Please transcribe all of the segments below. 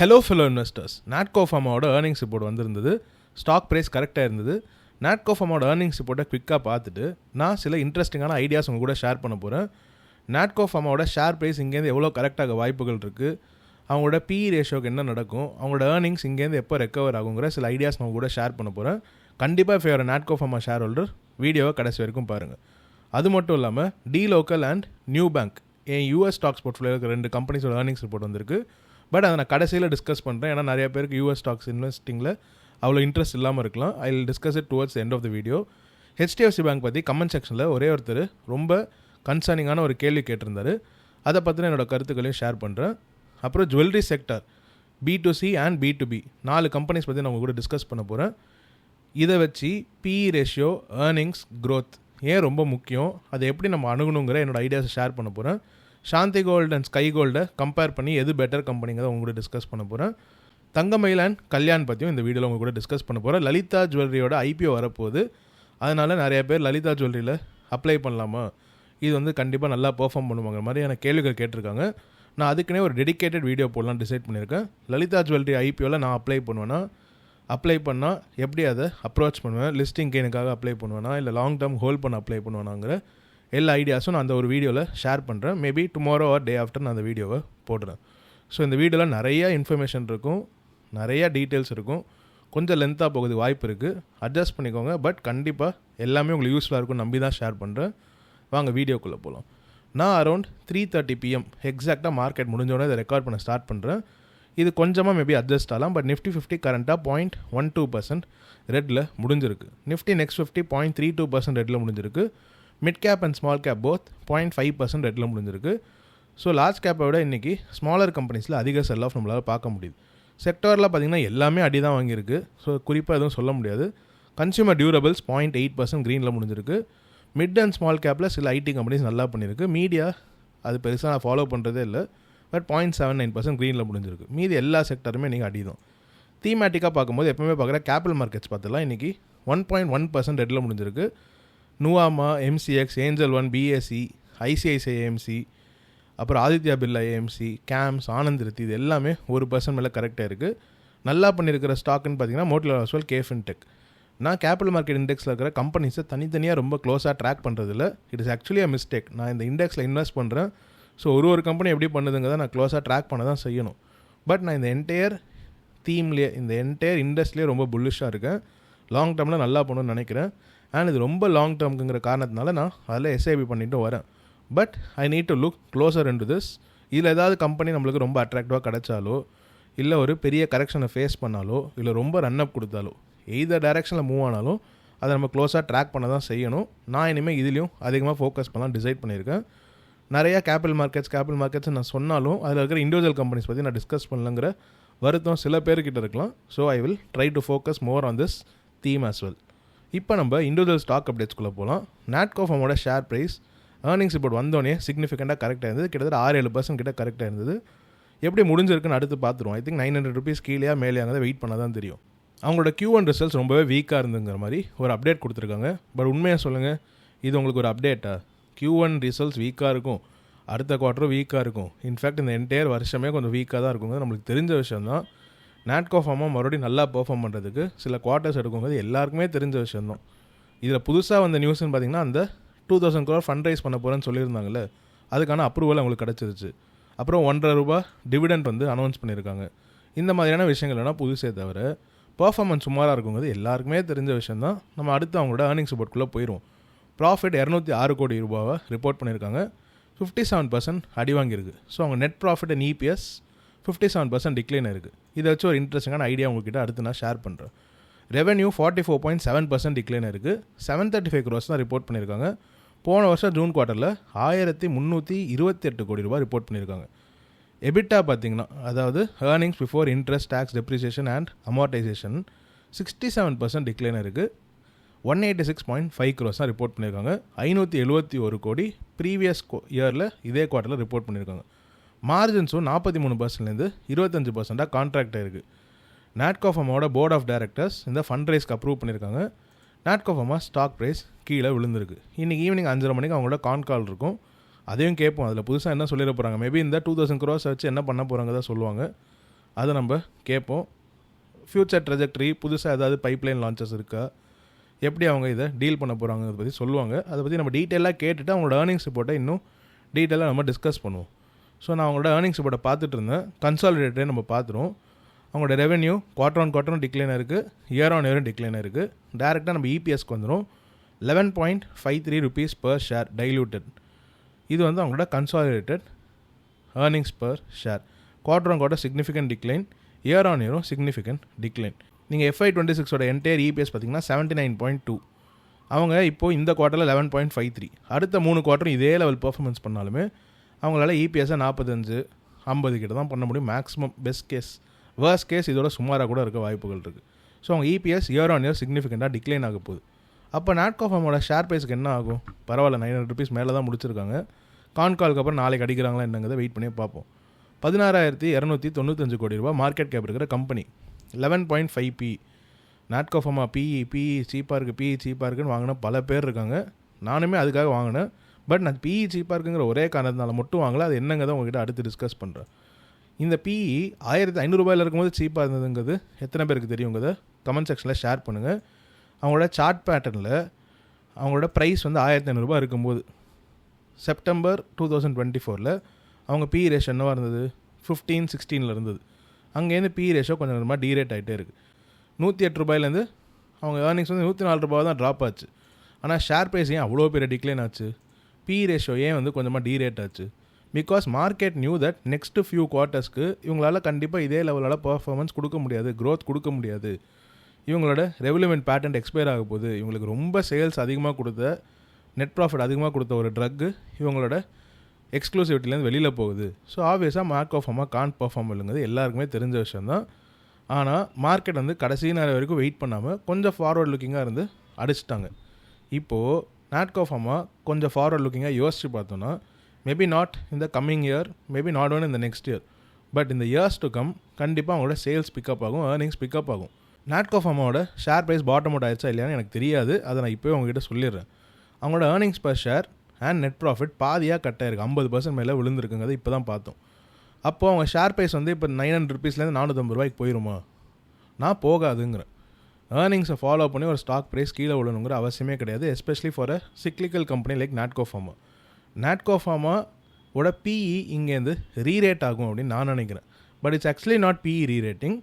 Hello fellow investors, Natco ஃபார்மாவோட earnings report வந்திருந்தது. Stock price கரெக்டாக இருந்தது. நாட்கோ ஃபார்மாவோட ஏர்னிங்ஸ் ரிப்போர்ட்டை குவிக்காக பார்த்துட்டு நான் சில இன்ட்ரெஸ்டிங்கான ஐடியாஸ் உங்கள் கூட ஷேர் பண்ண போகிறேன். நாட்கோ ஃபார்மாவோட ஷேர் ப்ரைஸ் இங்கேருந்து எவ்வளோ கரெக்டாக வாய்ப்புகள் இருக்குது, அவங்களோட PE ரேஷியோக்கு என்ன நடக்கும், அவங்களோட ஏர்னிங்ஸ் இங்கேருந்து எப்போ ரெக்கவர் ஆகுங்கிற சில ஐடியாஸ் நான் கூட ஷேர் பண்ண போகிறேன். கண்டிப்பாக favour Natco Pharma share holder வீடியோவை கடைசி வரைக்கும் பாருங்கள். அது மட்டும் இல்லாமல் dLocal and Nubank US stocks portfolio இருக்கிற 2 கம்பெனிஸோட ஏர்னிங்ஸ் ரிப்போர்ட் வந்திருக்கு. பட் அதை நான் கடைசியில் டிஸ்கஸ் பண்ணுறேன். ஏன்னா நிறைய பேருக்கு US ஸ்டாக்ஸ் இன்வெஸ்டிங்கில் அவ்வளோ இன்ட்ரெஸ்ட் இல்லாமல் இருக்கலாம். I will discuss it towards end of the video. HDFC bank பற்றி கமெண்ட் செக்ஷனில் ஒரே ஒருத்தர் ரொம்ப கன்சர்னிங்கான ஒரு கேள்வி கேட்டிருந்தார். அதை பற்றின என்னோடய கருத்துக்களையும் ஷேர் பண்ணுறேன். அப்புறம் jewellery sector B2C and B2B 4 companies பற்றி நான் உங்கள் கூட டிஸ்கஸ் பண்ண போகிறேன். இதை வச்சு PE ரேஷியோ, ஏர்னிங்ஸ், க்ரோத் ஏன் ரொம்ப முக்கியம், அதை எப்படி நம்ம அணுகணுங்கிற என்னோடய ஐடியாஸை ஷேர் பண்ண போகிறேன். சாந்தி கோல்டு அண்ட் ஸ்கை கோல்டை கம்பேர் பண்ணி எது பெட்டர் கம்பெனிங்கிறத உங்க கூட டிஸ்கஸ் பண்ண போகிறேன். தங்கமயில் அண்ட் கல்யாண் பற்றியும் இந்த வீடியோவில் உங்க கூட டிஸ்கஸ் பண்ண போகிறேன். லலிதா ஜுவல்லரியோட IPO வரப்போகுது. அதனால் நிறைய பேர் லலிதா ஜுவல்லரியில் அப்ளை பண்ணலாமா, இது கண்டிப்பாக நல்லா பெர்ஃபார்ம் பண்ணுவாங்க மாதிரியான கேள்விகள் கேட்டிருக்காங்க. நான் அதுக்குன்னே ஒரு டெடிக்கேட்டட் வீடியோ போடலாம் டிசைட் பண்ணியிருக்கேன். லலிதா ஜுவல்லரி IPOவில் நான் அப்ளை பண்ணால் எப்படி அதை அப்ரோச் பண்ணுவேன், லிஸ்டிங் கெயினுக்காக அப்ளை பண்ணுவேனா, இல்லை லாங் டேர்ம் ஹோல்ட் பண்ண அப்ளை பண்ணுவேனாங்கிற எல்லா ஐடியாஸும் நான் அந்த ஒரு வீடியோவில் ஷேர் பண்ணுறேன். Maybe tomorrow R day after நான் அந்த வீடியோவை போடுறேன். ஸோ இந்த வீடியோவில் நிறைய இன்ஃபர்மேஷன் இருக்கும், நிறைய டீட்டெயில்ஸ் இருக்கும். கொஞ்சம் லென்த்தாக போகுது, வாய்ப்பு இருக்குது, அட்ஜஸ்ட் பண்ணிக்கோங்க. பட் கண்டிப்பாக எல்லாமே உங்களுக்கு யூஸ்ஃபுல்லாக இருக்கும் நம்பி தான் ஷேர் பண்ணுறேன். வாங்க வீடியோக்குள்ளே போகலாம். நான் அரௌண்ட் 3:30 PM எக்ஸாக்டாக மார்க்கெட் முடிஞ்சோடனே இதை ரெக்கார்ட் பண்ண ஸ்டார்ட் பண்ணுறேன். இது கொஞ்சமாக மேபி அட்ஜஸ்ட் ஆகலாம். பட் Nifty 50 கரண்ட்டாக 0.12% ரெட்டில் முடிஞ்சிருக்கு. Nifty Next 50 0.32% ரெட்டில் முடிஞ்சிருக்கு. Mid cap and small cap both 0.5% ரெட்டில் முடிஞ்சிருக்கு. ஸோ லார்ஜ் கேப்பை விட இன்றைக்கி ஸ்மாலர் கம்பெனிஸில் அதிக செல் ஆஃப் நம்மளால் பார்க்க முடியுது. செக்டாரில் பார்த்திங்கன்னா எல்லாமே அடி தான் வாங்கியிருக்கு. ஸோ குறிப்பாக எதுவும் சொல்ல முடியாது. கன்சியூமர் டியூரபிள்ஸ் 0.8% க்ரீனில் முடிஞ்சிருக்கு. மிட் அண்ட் ஸ்மால் கேப்பில் சில IT கம்பெனிஸ் நல்லா பண்ணியிருக்கு. மீடியா அது பெருசாக நான் ஃபாலோ பண்ணுறதே இல்லை. பட் 0.79% க்ரீனில் முடிஞ்சிருக்கு. மீதி எல்லா செக்டருமே இன்றைக்கி அடி தான். தீமேட்டிக்காக பார்க்கும்போது எப்பவுமே பார்க்குற கேபிட்டல் மார்க்கெட்ஸ் பார்த்துலாம் இன்றைக்கி 1.1% ரெட்டில் முடிஞ்சிருக்கு. நுவாமா, MCX, Angel One, BSE, ICICI AMC, அப்புறம் ஆதித்யா பிர்லா AMC, கேம்ஸ், ஆனந்த் ரித்தி, இது எல்லாமே 1% மேலே கரெக்டாக இருக்குது. நல்லா பண்ணியிருக்கிற ஸ்டாக்குன்னு பார்த்தீங்கன்னா மோட்டிலால் ஆஸ்வால், KFinTech. நான் கேபிட்டல் மார்க்கெட் இண்டெக்ஸில் இருக்கிற கம்பெனிஸை தனித்தனியாக ரொம்ப க்ளோஸாக ட்ராக் பண்ணுறதில்ல. It is actually a mistake. நான் இந்த இண்டெக்ஸில் இன்வெஸ்ட் பண்ணுறேன். ஸோ ஒரு கம்பெனி எப்படி பண்ணுதுங்கிறத நான் க்ளோஸாக ட்ராக் பண்ண தான் செய்யணும். பட் நான் இந்த என்டையர் தீம்லேயே, இந்த என்டையர் இண்டஸ்ட்ரியிலே ரொம்ப புல்லிஷாக இருக்கேன். லாங் டேர்மில் நல்லா பண்ணணும்னு நினைக்கிறேன். அண்ட் இது ரொம்ப லாங் டேர்முங்கிற காரணத்தினால நான் அதில் SIP பண்ணிட்டு வரேன். But I need to look closer in to this. இதில் ஏதாவது கம்பெனி நம்மளுக்கு ரொம்ப அட்ராக்டிவாக கிடைச்சாலோ, இல்லை ஒரு பெரிய கரெக்ஷனை ஃபேஸ் பண்ணாலோ, இல்லை ரொம்ப ரன்அப் கொடுத்தாலோ, எந்த டைரெக்ஷனில் மூவ் ஆனாலும் அதை நம்ம க்ளோஸாக ட்ராக் பண்ண தான் செய்யணும். நான் இனிமேல் இதுலேயும் அதிகமாக ஃபோக்கஸ் பண்ணலாம் டிசைட் பண்ணியிருக்கேன். நிறையா கேபிட்டல் மார்க்கெட்ஸ் நான் சொன்னாலும் அதில் இருக்கிற இண்டிவிஜுவல் கம்பெனிஸ் பற்றி நான் டிஸ்கஸ் பண்ணலங்கிற வருத்தம் சில பேர்கிட்ட இருக்கலாம். So I will try to focus more on this theme as well. இப்போ நம்ம இண்டிவிஜுவல் ஸ்டாக் அப்டேட்ஸ்குள்ளே போகலாம். நாட்கோ ஃபார்மோட ஷேர் ப்ரைஸ் ஏர்னிங்ஸ் ரிப்போர்ட் வந்தோடனே சிக்னிஃபிகண்ட்டாக கரெக்டாக இருந்தது. கிட்டத்தட்ட 6-7% கிட்ட கரெக்டாக இருந்தது. எப்படி முடிஞ்சிருக்குன்னு அடுத்து பார்த்துருவோம். ஐ திங்க் 900 rupees கீழே மேலேயானதை வெயிட் பண்ண தான் தெரியும். அவங்களோட Q1 ரிசல்ட்ஸ் ரொம்பவே வீக்காக இருந்துங்கிற மாதிரி ஒரு அப்டேட் கொடுத்துருக்காங்க. பட் உண்மையாக சொல்லுங்கள், இது உங்களுக்கு ஒரு அப்டேட்டா? Q1 ரிசல்ட்ஸ் வீக்காக இருக்கும், அடுத்த குவார்ட்டரும் வீக்காக இருக்கும். இன்ஃபேக்ட் இந்த என்டையர் வருஷமே கொஞ்சம் வீக்காக தான் இருக்குங்க. நம்மளுக்கு தெரிஞ்ச விஷயம் தான். நாட்கோ ஃபார்மா மறுபடியும் நல்லா பெர்ஃபார்ம் பண்ணுறதுக்கு சில குவார்ட்டர்ஸ் எடுக்கும்போது எல்லாருக்குமே தெரிஞ்ச விஷயந்தான். இதில் புதுசாக வந்த நியூஸ்ன்னு பார்த்தீங்கன்னா அந்த 2000 crore ஃபண்ட் ரைஸ் பண்ண போகிறேன்னு சொல்லியிருந்தாங்களே, அதுக்கான அப்ரூவல் அவங்களுக்கு கிடச்சிருச்சு. அப்புறம் ₹1.5 டிவிடெண்ட் அனௌன்ஸ் பண்ணியிருக்காங்க. இந்த மாதிரியான விஷயங்கள் வேணால் புதுசே தவிர பெர்ஃபார்மன்ஸ் சுமாராக இருக்குங்கிறது எல்லாருக்குமே தெரிஞ்ச விஷயந்தான். நம்ம அடுத்து அவங்களோட ஏர்னிங்ஸ் ரிப்போர்ட்குள்ளே போயிடுவோம். ப்ராஃபிட் ₹206 கோடி ரிப்போர்ட் பண்ணியிருக்காங்க. 57% அடி வாங்கியிருக்கு. ஸோ அவங்க net profit and EPS 57% decline இருக்குது. இதை வச்சு ஒரு இன்ட்ரெஸ்டிங்கான ஐடியா உங்கள்கிட்ட அடுத்து நான் ஷேர் பண்ணுறேன். ரெவென்யூ 44.7% டிக்ளைன் இருக்குது. 735 crores தான் ரிப்போர்ட் பண்ணியிருக்காங்க. போன வருஷம் ஜூன் குவார்ட்டரில் ₹1328 கோடி ரிப்போர்ட் பண்ணியிருக்காங்க. எபிட்டா பார்த்தீங்கன்னா, அதாவது earnings before interest, taxes, depreciation and amortisation 67% decline இருக்குது. 186.5 crores தான் ரிப்போர்ட் பண்ணியிருக்காங்க. 571 கோடி ப்ரீவியஸ் இயரில் இதே குவார்ட்டரில் ரிப்போர்ட் பண்ணியிருக்காங்க. மார்ஜின்ஸும் 43%லேருந்து 25% கான்ட்ராக்ட் ஆகிருக்கு. நாட்கோ ஃபார்மாவோட போர்ட் ஆஃப் டைரக்டர்ஸ் இந்த ஃபண்ட் ரைஸ்க்கு அப்ரூவ் பண்ணியிருக்காங்க. நாட்கோ ஃபார்மா ஸ்டாக் ப்ரைஸ் கீழே விழுந்திருக்கு. இன்றைக்கி ஈவினிங் 5:30 மணிக்கு அவங்களோட கால் இருக்கும். அதையும் கேட்போம். அதில் புதுசாக என்ன சொல்லிட போகிறாங்க. மேபி இந்த 2000 crores வச்சு என்ன பண்ண போகிறாங்க தான் சொல்லுவாங்க. அதை நம்ம கேட்போம். ஃப்யூச்சர் ட்ரெஜெக்டரி, புதுசாக ஏதாவது பைப்லைன் லான்ச்சஸ் இருக்கா, எப்படி அவங்க இதை டீல் பண்ண போகிறாங்க பற்றி சொல்லுவாங்க. அதை பற்றி நம்ம டீட்டெயிலாக கேட்டுட்டு அவங்களோட ஏர்னிங்ஸ் ரிப்போர்ட்டை இன்னும் டீட்டெயிலாக நம்ம டிஸ்கஸ் பண்ணுவோம். ஸோ நான் அவங்களோட ஏர்னிங்ஸ் ரிப்போர்ட்டை பார்த்துட்டு இருந்தேன். கன்சாலிடேட்டே நம்ம பார்த்துருவோம். அவங்களோட ரெவென்யூ குவார்ட்டரும் டிக்ளைன் இருக்குது, இயர் ஆன் இயரும் டிக்ளைன் இருக்குது. டேரெக்டாக நம்ம இபிஎஸ்க்கு வந்துடும். 11.53 rupees per share டைல்யூட்டட். இது வந்து அவங்களோட consolidated earnings per share. Quarter significant decline, year on இயரும் சிக்னிஃபிகண்ட் டிக்ளைன். நீங்கள் FY26 என்டையர் இபிஎஸ் பார்த்தீங்கன்னா 79.2. அவங்க இப்போது இந்த குவார்ட்டரில் 11.53. அடுத்த 3 குவார்ட்டரும் இதே லெவல் பர்ஃபார்மன்ஸ் பண்ணாலுமே அவங்களால இபிஎஸ்ஸை 45-50 கிட்ட தான் பண்ண முடியும் maximum. Best case, worst case இதோட சுமாராக கூட இருக்க வாய்ப்புகள் இருக்குது. ஸோ அவங்க இபிஎஸ் இயர் ஆன் இயர் சிக்னிஃபிகண்ட்டாக டிக்ளைன் ஆக போகுது. அப்போ நாட்கோ ஃபார்மோட ஷேர் ப்ரைஸுக்கு என்ன ஆகும்? பரவாயில்ல, 900 rupees மேலே தான் முடிச்சிருக்காங்க. கால்க்கு அப்புறம் நாளைக்கு அடிக்கிறாங்களா என்னங்கிறத வெயிட் பண்ணி பார்ப்போம். 16,295 கோடி ரூபா மார்க்கெட் கேப் இருக்கிற company, 11.5 PE. Natco Pharma PE சீப்பாக இருக்குன்னு வாங்கின பல பேர் இருக்காங்க. நானுமே அதுக்காக வாங்கினேன். பட் நான் பிஇ சீப்பாக இருக்குங்கிற ஒரே காரணத்தினால மட்டும் வாங்கல. அது என்னங்க தான் உங்ககிட்ட அடுத்து டிஸ்கஸ் பண்ணுறேன். இந்த பிஇ 1,500 ரூபாயில் இருக்கும்போது சீப்பாக இருந்ததுங்கிறது எத்தனை பேருக்கு தெரியுங்கிறத கமெண்ட் செக்ஷனில் ஷேர் பண்ணுங்கள். அவங்களோட சார்ட் பேட்டர்னில் அவங்களோட ப்ரைஸ் வந்து 1,500 ரூபா இருக்கும்போது செப்டம்பர் 2024 அவங்க பிஇ ரேஷோ என்னவாக இருந்தது? 15-16 இருந்தது. அங்கேருந்து பிஇ ரேஷோ கொஞ்சம் கொஞ்சமாக டீரேட் ஆகிட்டே இருக்குது. 108 ரூபாயிலேருந்து அவங்க ஏர்னிங்ஸ் வந்து 104 ரூபா தான் ட்ராப் ஆச்சு. ஆனால் ஷேர் ப்ரைஸ் ஏன் அவ்வளோ பெரிய டிக்ளைன் ஆச்சு? பிஇ ரேஷோ ஏன் வந்து கொஞ்சமாக டீரேட் ஆச்சு? Because market knew that next few குவார்ட்டர்ஸ்க்கு இவங்களால் கண்டிப்பாக இதே லெவலால் பர்ஃபார்மன்ஸ் கொடுக்க முடியாது, க்ரோத் கொடுக்க முடியாது. இவங்களோட ரெவல்யூமெண்ட் பேட்டன்ட் எக்ஸ்பயர் ஆக போகுது. இவங்களுக்கு ரொம்ப சேல்ஸ் அதிகமாக கொடுத்த, நெட் ப்ராஃபிட் அதிகமாக கொடுத்த ஒரு ட்ரக்கு இவங்களோட எக்ஸ்க்ளூசிவிட்டிலேருந்து வெளியில் போகுது. ஸோ ஆப்வியஸாக நாட்கோ ஃபார்மா கான்ட் பர்ஃபார்ம் இல்லைங்கிறது எல்லாருக்குமே தெரிஞ்ச விஷயந்தான். ஆனால் மார்க்கெட் வந்து கடைசி நேரம் வரைக்கும் வெயிட் பண்ணாமல் கொஞ்சம் ஃபார்வர்ட் லுக்கிங்காக இருந்து அடிச்சிட்டாங்க. இப்போது நாட்கோ ஃபார்மா கொஞ்சம் ஃபார்வர்ட் லுக்கிங்காக யோசித்து பார்த்தோன்னா மேபி நாட் இந்த coming year, maybe not one இந்த நெக்ஸ்ட் இயர், பட் இந்த இயர்ஸ் டு கம் கண்டிப்பாக அவங்களோட சேல்ஸ் பிக்கப் ஆகும், ஏர்னிங்ஸ் பிக்கப் ஆகும். நாட்கோ ஃபார்மாவோட ஷேர் ப்ரைஸ் பாட்டம் அவுட் ஆயிடுச்சா இல்லையான்னு எனக்கு தெரியாது. அதை நான் இப்போவே உங்ககிட்ட சொல்லிடுறேன். அவங்களோட earnings per share and net profit பாதியாக கட் ஆயிருக்கு, 50% மேலே விழுந்துருக்குங்கிறது இப்போ தான் பார்த்தோம். அப்போது அவங்க ஷேர் ப்ரைஸ் வந்து இப்போ 900 rupeesலேருந்து 450 ரூபாய்க்கு போயிடுமா? நான் போகாதுங்கிறேன். ஏர்னிங்ஸை ஃபாலோ பண்ணி ஒரு ஸ்டாக் ப்ரைஸ் கீழே விழணுங்கிற அவசியமே கிடையாது, especially for a cyclical company like Natco Pharma. Natco ஃபார்மாவோட பிஇ இங்கேருந்து ரீரேட் ஆகும் அப்படின்னு நான் நினைக்கிறேன். But it's actually not PE rerating,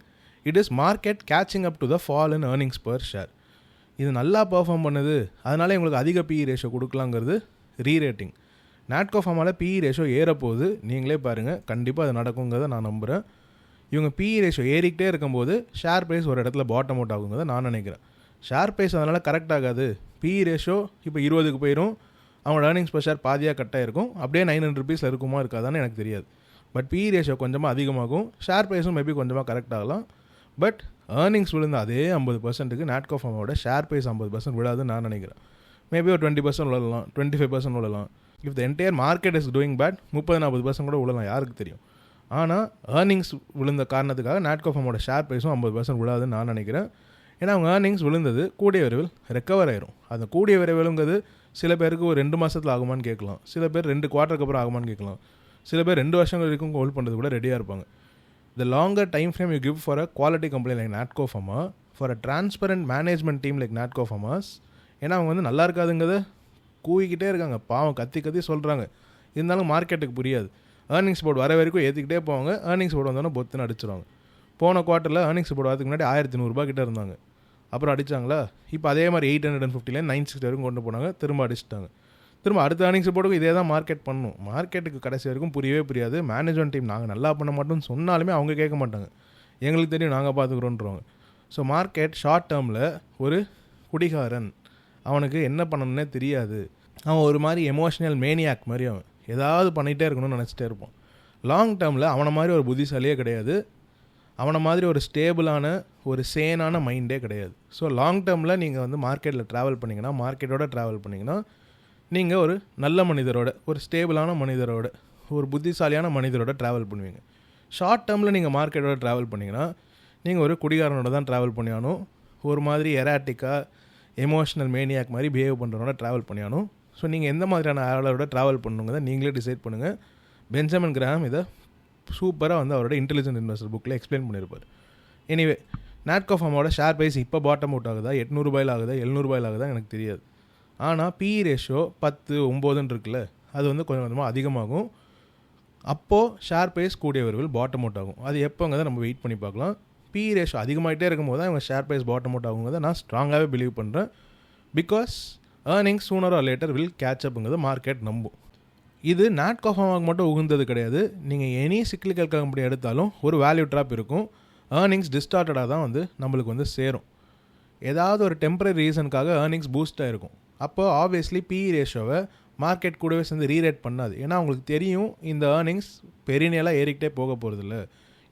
it is market catching up to the fall in earnings per share. இது நல்லா பர்ஃபார்ம் பண்ணுது, அதனால் எங்களுக்கு அதிக பிஇ ரேஷோ கொடுக்கலாங்கிறது ரீரேட்டிங். நாட்கோ ஃபார்மாவில் பிஇ ரேஷோ ஏறப்போகுது, நீங்களே பாருங்கள், கண்டிப்பாக அது நடக்குங்கிறத நான் நம்புகிறேன். இவங்க பிஇ ரேஷோ ஏறிக்கிட்டே இருக்கும்போது ஷேர் ப்ரைஸ் ஒரு இடத்துல பாட்டம் அவுட் ஆகுங்கிறத நான் நினைக்கிறேன். ஷேர் ப்ரைஸ் அதனால் கரெக்ட் ஆகாது. பிஇ ரேஷோ இப்போ 20க்கு போயிடும், அவங்களோட ஏர்னிங்ஸ் பர் ஷேர் பாதியாக கட்டாக இருக்கும். அப்படியே 900 rupees இருக்குமா இருக்காதான்னு எனக்கு தெரியாது. பட் பிஇ ரேஷோ கொஞ்சமாக அதிகமாகும், ஷேர் ப்ரைஸும் மேபி கொஞ்சமாக கரெக்ட் ஆகலாம். பட் ஏர்னிங்ஸ் விழுந்த அதே 50%க்கு நாட்கோ ஃபார்மாவோட ஷேர் ப்ரைஸ் 50% விழாதுன்னு நான் நினைக்கிறேன். மேபி ஒரு 20% விழலாம், 25% விழலாம். If the entire market is doing bad 30-40% கூட விழலாம், யாருக்கு தெரியும். ஆனால் ஏர்னிங்ஸ் விழுந்த காரணத்துக்காக நாட்கோ ஃபார்மோட ஷேர் ப்ரைஸும் 50% விழாதுன்னு நான் நினைக்கிறேன். ஏன்னா அவங்க ஏர்னிங்ஸ் விழுந்தது கூடிய விரைவில் ரெக்கவர் ஆயிரும். அந்த கூடிய விரைவிலுங்கிறது சில பேருக்கு ஒரு 2 மாதத்தில் ஆகுமான்னு கேட்கலாம், சில பேர் 2 குவார்ட்டருக்கு அப்புறம் ஆகுமான்னு கேட்கலாம், சில பேர் 2 வருஷங்கள் வரைக்கும் ஹோல்ட் பண்ணுறது கூட ரெடியாக இருப்பாங்க. The longer time frame you give for a quality company like Natco Pharma, for a transparent management team like Natco Pharmas, ஏன்னா அவங்க வந்து நல்லா இருக்காதுங்கிறத கூவிக்கிட்டே இருக்காங்க, பாவம் கத்தி சொல்கிறாங்க. இருந்தாலும் மார்க்கெட்டுக்கு புரியாது. ஏர்னிங்ஸ் போர்டு வர வரைக்கும் ஏற்றிக்கிட்டே போவாங்க, ஏர்னிங்ஸ் போர்டு வந்தோன்னா பொத்துன்னு அடிச்சிருவாங்க. போன குவார்ட்டரில் ஏர்னிங்ஸ் போர்டு வரதுக்கு முன்னாடி 1,100 ரூபா கிட்டே இருந்தாங்க, அப்புறம் அடித்தாங்களா. இப்போ அதே மாதிரி 850 960 வரைக்கும் கொண்டு போனாங்க, திரும்ப அடிச்சிட்டாங்க. திரும்ப அடுத்த ஏர்னிங்ஸ் போர்டுக்கும் இதே தான் மார்க்கெட் பண்ணணும். மார்க்கெட்டுக்கு கடைசி வரைக்கும் புரியவே புரியாது. மேனேஜ்மெண்ட் டீம் நாங்கள் நல்லா பண்ண மாட்டோம்னு சொன்னாலுமே அவங்க கேட்க மாட்டாங்க, எங்களுக்கு தெரியும் நாங்கள் பார்த்துக்குறோன்றவாங்க. ஸோ மார்க்கெட் ஷார்ட் டேர்மில் ஒரு குடிகாரன், அவனுக்கு என்ன பண்ணணுன்னே தெரியாது, அவன் ஒரு மாதிரி எமோஷனல் மேனியாக் மாதிரி, அவன் ஏதாவது பண்ணிகிட்டே இருக்கணும்னு நினச்சிட்டே இருப்பான். லாங் டேர்மில் அவனை மாதிரி ஒரு புத்திசாலியே கிடையாது, அவனை மாதிரி ஒரு ஸ்டேபிளான ஒரு சேனான மைண்டே கிடையாது. ஸோ லாங் டேர்மில் நீங்கள் வந்து மார்க்கெட்டில் ட்ராவல் பண்ணிங்கன்னா, மார்க்கெட்டோட ட்ராவல் பண்ணிங்கன்னா, நீங்கள் ஒரு நல்ல மனிதரோட, ஒரு ஸ்டேபிளான மனிதரோட, ஒரு புத்திசாலியான மனிதரோட ட்ராவல் பண்ணுவீங்க. ஷார்ட் டேர்மில் நீங்கள் மார்க்கெட்டோட ட்ராவல் பண்ணிங்கன்னா நீங்கள் ஒரு குடிகாரனோட தான் ட்ராவல் பண்ணியானும், ஒரு மாதிரி எராட்டிக்காக எமோஷனல் மேனியாக் மாதிரி பிஹேவ் பண்ணுறவனோட ட்ராவல் பண்ணியானும். ஸோ நீங்கள் எந்த மாதிரியான ஆளோட ட்ராவல் பண்ணுங்கிறத நீங்களே டிசைட் பண்ணுங்கள். பெஞ்சமின் கிராஹாம் இதை சூப்பராக வந்து அவரோட இன்டெலிஜென்ட் இன்வெஸ்டர் புக்கில் எக்ஸ்பிளைன் பண்ணியிருப்பார். எனிவே நாட்கோ ஃபார்மோட ஷேர் ப்ரைஸ் இப்போ பாட்டம் அவுட் ஆகுதா, 800 ரூபாயில் ஆகுதா, 700 ரூபாயில் ஆகுதா எனக்கு தெரியாது. ஆனால் PE ரேஷியோ 10, 9 இருக்குல்ல, அது வந்து கொஞ்சம் கொஞ்சமாக அதிகமாகும். அப்போது ஷேர் ப்ரைஸ் கூடிய விரைவில் பாட்டம் அவுட் ஆகும். அது எப்போங்கிறத நம்ம வெயிட் பண்ணி பார்க்கலாம். PE ரேஷியோ அதிகமாகிட்டே இருக்கும்போது தான் இவங்க ஷேர் ப்ரைஸ் பாட்டம் அவுட் ஆகுங்கிறத நான் ஸ்ட்ராங்காகவே பிலீவ் பண்ணுறேன். Because earnings sooner or later will catch அப்புங்கிறது மார்க்கெட் நம்பும். இது நாட்கோ ஃபார்மாவுக்கு மட்டும் உகந்தது கிடையாது. நீங்கள் எனி சிக்லிக்கல் கம்பெனி எடுத்தாலும் ஒரு வேல்யூ ட்ராப் இருக்கும். ஏர்னிங்ஸ் டிஸ்டார்டடாக தான் வந்து நம்மளுக்கு வந்து சேரும். ஏதாவது ஒரு டெம்பரரி ரீசனுக்காக ஏர்னிங்ஸ் பூஸ்ட் ஆகிருக்கும். அப்போ ஆப்வியஸ்லி PE ரேஷியோவை மார்க்கெட் கூடவே சேர்ந்து ரீரேட் பண்ணாது. ஏன்னா அவங்களுக்கு தெரியும் இந்த ஏர்னிங்ஸ் பெரியனேலாம் ஏறிக்கிட்டே போக போகிறதில்ல,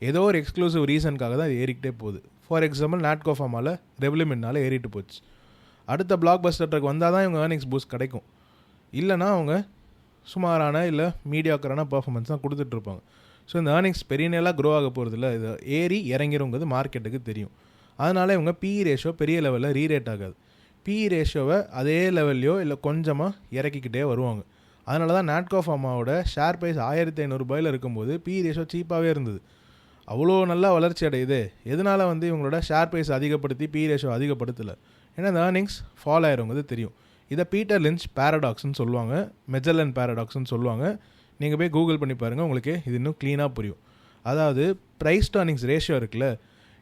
ஏதோ ஒரு எக்ஸ்க்ளூசிவ் ரீசனுக்காக தான் ஏறிக்கிட்டே போகுது. ஃபார் எக்ஸாம்பிள் நாட்கோ ஃபார்மாவில் ரெவலிமெண்ட்னால ஏறிட்டு போச்சு. அடுத்த பிளாக் பஸ்டர் ட்ரக் வந்தால் தான் இவங்க ஏர்னிங்ஸ் பூஸ்ட் கிடைக்கும். இல்லைனா அவங்க சுமாரான இல்லை மீடியாக்கரான பர்ஃபார்மன்ஸ் தான் கொடுத்துட்ருப்பாங்க. ஸோ இந்த ஏர்னிங்ஸ் பெரியனேலாம் க்ரோ ஆக போகிறதில்ல, இது ஏறி இறங்கிறவங்கிறது மார்க்கெட்டுக்கு தெரியும். அதனால் இவங்க PE ரேஷியோ பெரிய லெவலில் ரீரேட் ஆகாது. PE ரேஷியோவை அதே லெவல்லையோ இல்லை கொஞ்சமாக இறக்கிக்கிட்டே வருவாங்க. அதனால தான் நாட்கோ ஃபார்மாவோட ஷேர் ப்ரைஸ் 1500 ரூபாயில் இருக்கும்போது PE ரேஷியோ சீப்பாகவே இருந்தது. அவ்வளோ நல்லா வளர்ச்சி அடையுது. எதனால் வந்து இவங்களோட ஷேர் ப்ரைஸ் அதிகப்படுத்தி PE ரேஷியோ அதிகப்படுத்தலை? ஏன்னா இந்த ஏர்னிங்ஸ் ஃபால் ஆயிருங்கிறது தெரியும். இதை பீட்டர் லிஞ்ச் பேரடாக்ஸ்ன்னு சொல்லுவாங்க, மெஜல்லன் பேரடாக்ஸ்ன்னு சொல்லுவாங்க. நீங்கள் போய் கூகுள் பண்ணி பாருங்கள், உங்களுக்கு இது இன்னும் க்ளீனாக புரியும். அதாவது ப்ரைஸ் டு ஏர்னிங்ஸ் ரேஷியோ இருக்குல்ல,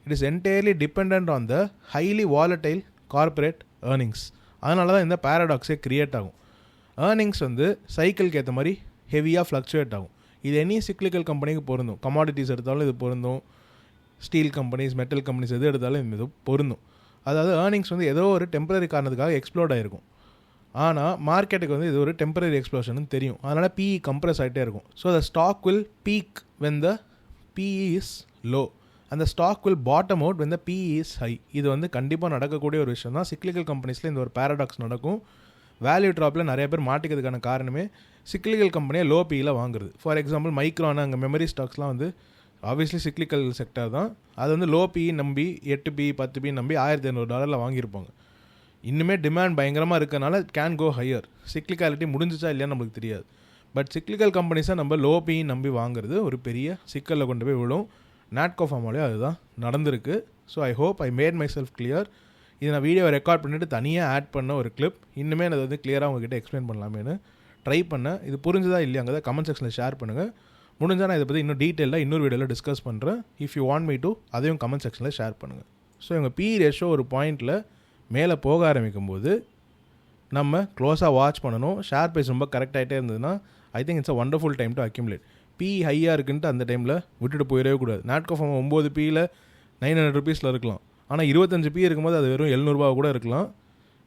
it is entirely depend on the highly volatile corporate earnings. அதனால தான் இந்த பேரடாக்ஸே க்ரியேட் ஆகும். ஏர்னிங்ஸ் வந்து சைக்கிளுக்கு ஏற்ற மாதிரி ஹெவியாக ஃப்ளக்சுவேட் ஆகும். இது எனி சிக்லிக்கல் கம்பெனிக்கு பொருந்தும். கமாடிட்டிஸ் எடுத்தாலும் இது பொருந்தும், ஸ்டீல் கம்பெனிஸ், மெட்டல் கம்பெனிஸ் எது எடுத்தாலும் இது பொருந்தும். அதாவது ஏர்னிங்ஸ் வந்து ஏதோ ஒரு டெம்பரரி காரணத்துக்காக எக்ஸ்ப்ளோர்ட் ஆகிருக்கும். ஆனால் மார்க்கெட்டுக்கு வந்து இது ஒரு டெம்பரரி எக்ஸ்ப்ளோஷன் தெரியும். அதனால் PE கம்ப்ரஸ் ஆகிட்டே இருக்கும். So the stock will peak when the PE is low, அந்த stock will bottom out when the PE is high. இது வந்து கண்டிப்பாக நடக்கக்கூடிய ஒரு விஷயம் தான். சிக்லிக்கல் கம்பெனிஸில் இந்த ஒரு பேரடாக்ஸ் நடக்கும். வேல்யூ ட்ராப்பில் நிறைய பேர் மாட்டிக்கிறதுக்கான காரணமே சிக்லிக்கல் கம்பெனியை லோ PEயில் வாங்குறது. ஃபார் எக்ஸாம்பிள் மைக்ரான், அங்கே மெமரி ஸ்டாக்ஸ்லாம் வந்து ஆப்வியஸ்லி சிக்லிக்கல் செக்டர் தான். அது வந்து லோ PE நம்பி 8 PE 10 PE நம்பி $1500 வாங்கியிருப்பாங்க. இன்னுமே டிமாண்ட் பயங்கரமாக இருக்கனால கேன் கோ ஹையர். சிக்லிக்காலிட்டி முடிஞ்சிச்சா இல்லையான்னு நம்மளுக்கு தெரியாது. பட் சிக்லிக்கல் கம்பெனிஸை நம்ம லோ PE நம்பி வாங்குறது ஒரு பெரிய சிக்கலில் கொண்டு போய் விழும். நாட்கோ ஃபார்மாலேயும் அதுதான் நடந்திருக்கு. So I hope I made my self clear. இது நான் வீடியோவை ரெக்கார்ட் பண்ணிவிட்டு தனியாக ஆட் பண்ண ஒரு கிளிப். இன்னுமே அதை வந்து கிளியராக உங்ககிட்ட எக்ஸ்பிளைன் பண்ணலாமேன்னு ட்ரை பண்ணேன். இது புரிஞ்சுதா இல்லையாங்கிறத கமெண்ட் செக்ஷனில் ஷேர் பண்ணுங்கள். முடிஞ்சால் நான் இதை பற்றி இன்னும் டீட்டெயிலாக இன்னொரு வீடியோவில் டிஸ்கஸ் பண்ணுறேன். If you want me to, அதையும் கமெண்ட் செக்ஷனில் ஷேர் பண்ணுங்கள். ஸோ இவங்க PE ரேஷியோ ஒரு பாயிண்டில் மேலே போக ஆரம்பிக்கும் போது நம்ம க்ளோஸாக வாட்ச் பண்ணணும். ஷேர் ப்ரைஸ் ரொம்ப கரெக்ட் ஆகிட்டே இருந்ததுன்னா I think it's a wonderful time to accumulate. PE ஹையாக இருக்குன்ட்டு அந்த டைமில் விட்டுட்டு போயிடவே கூடாது. நாட்கோ ஃபார்மா 9 PEயில் 900 ரூபீஸில் இருக்கலாம். ஆனால் 25 PE இருக்கும்போது அது வெறும் 700 ரூபா கூட இருக்கலாம்.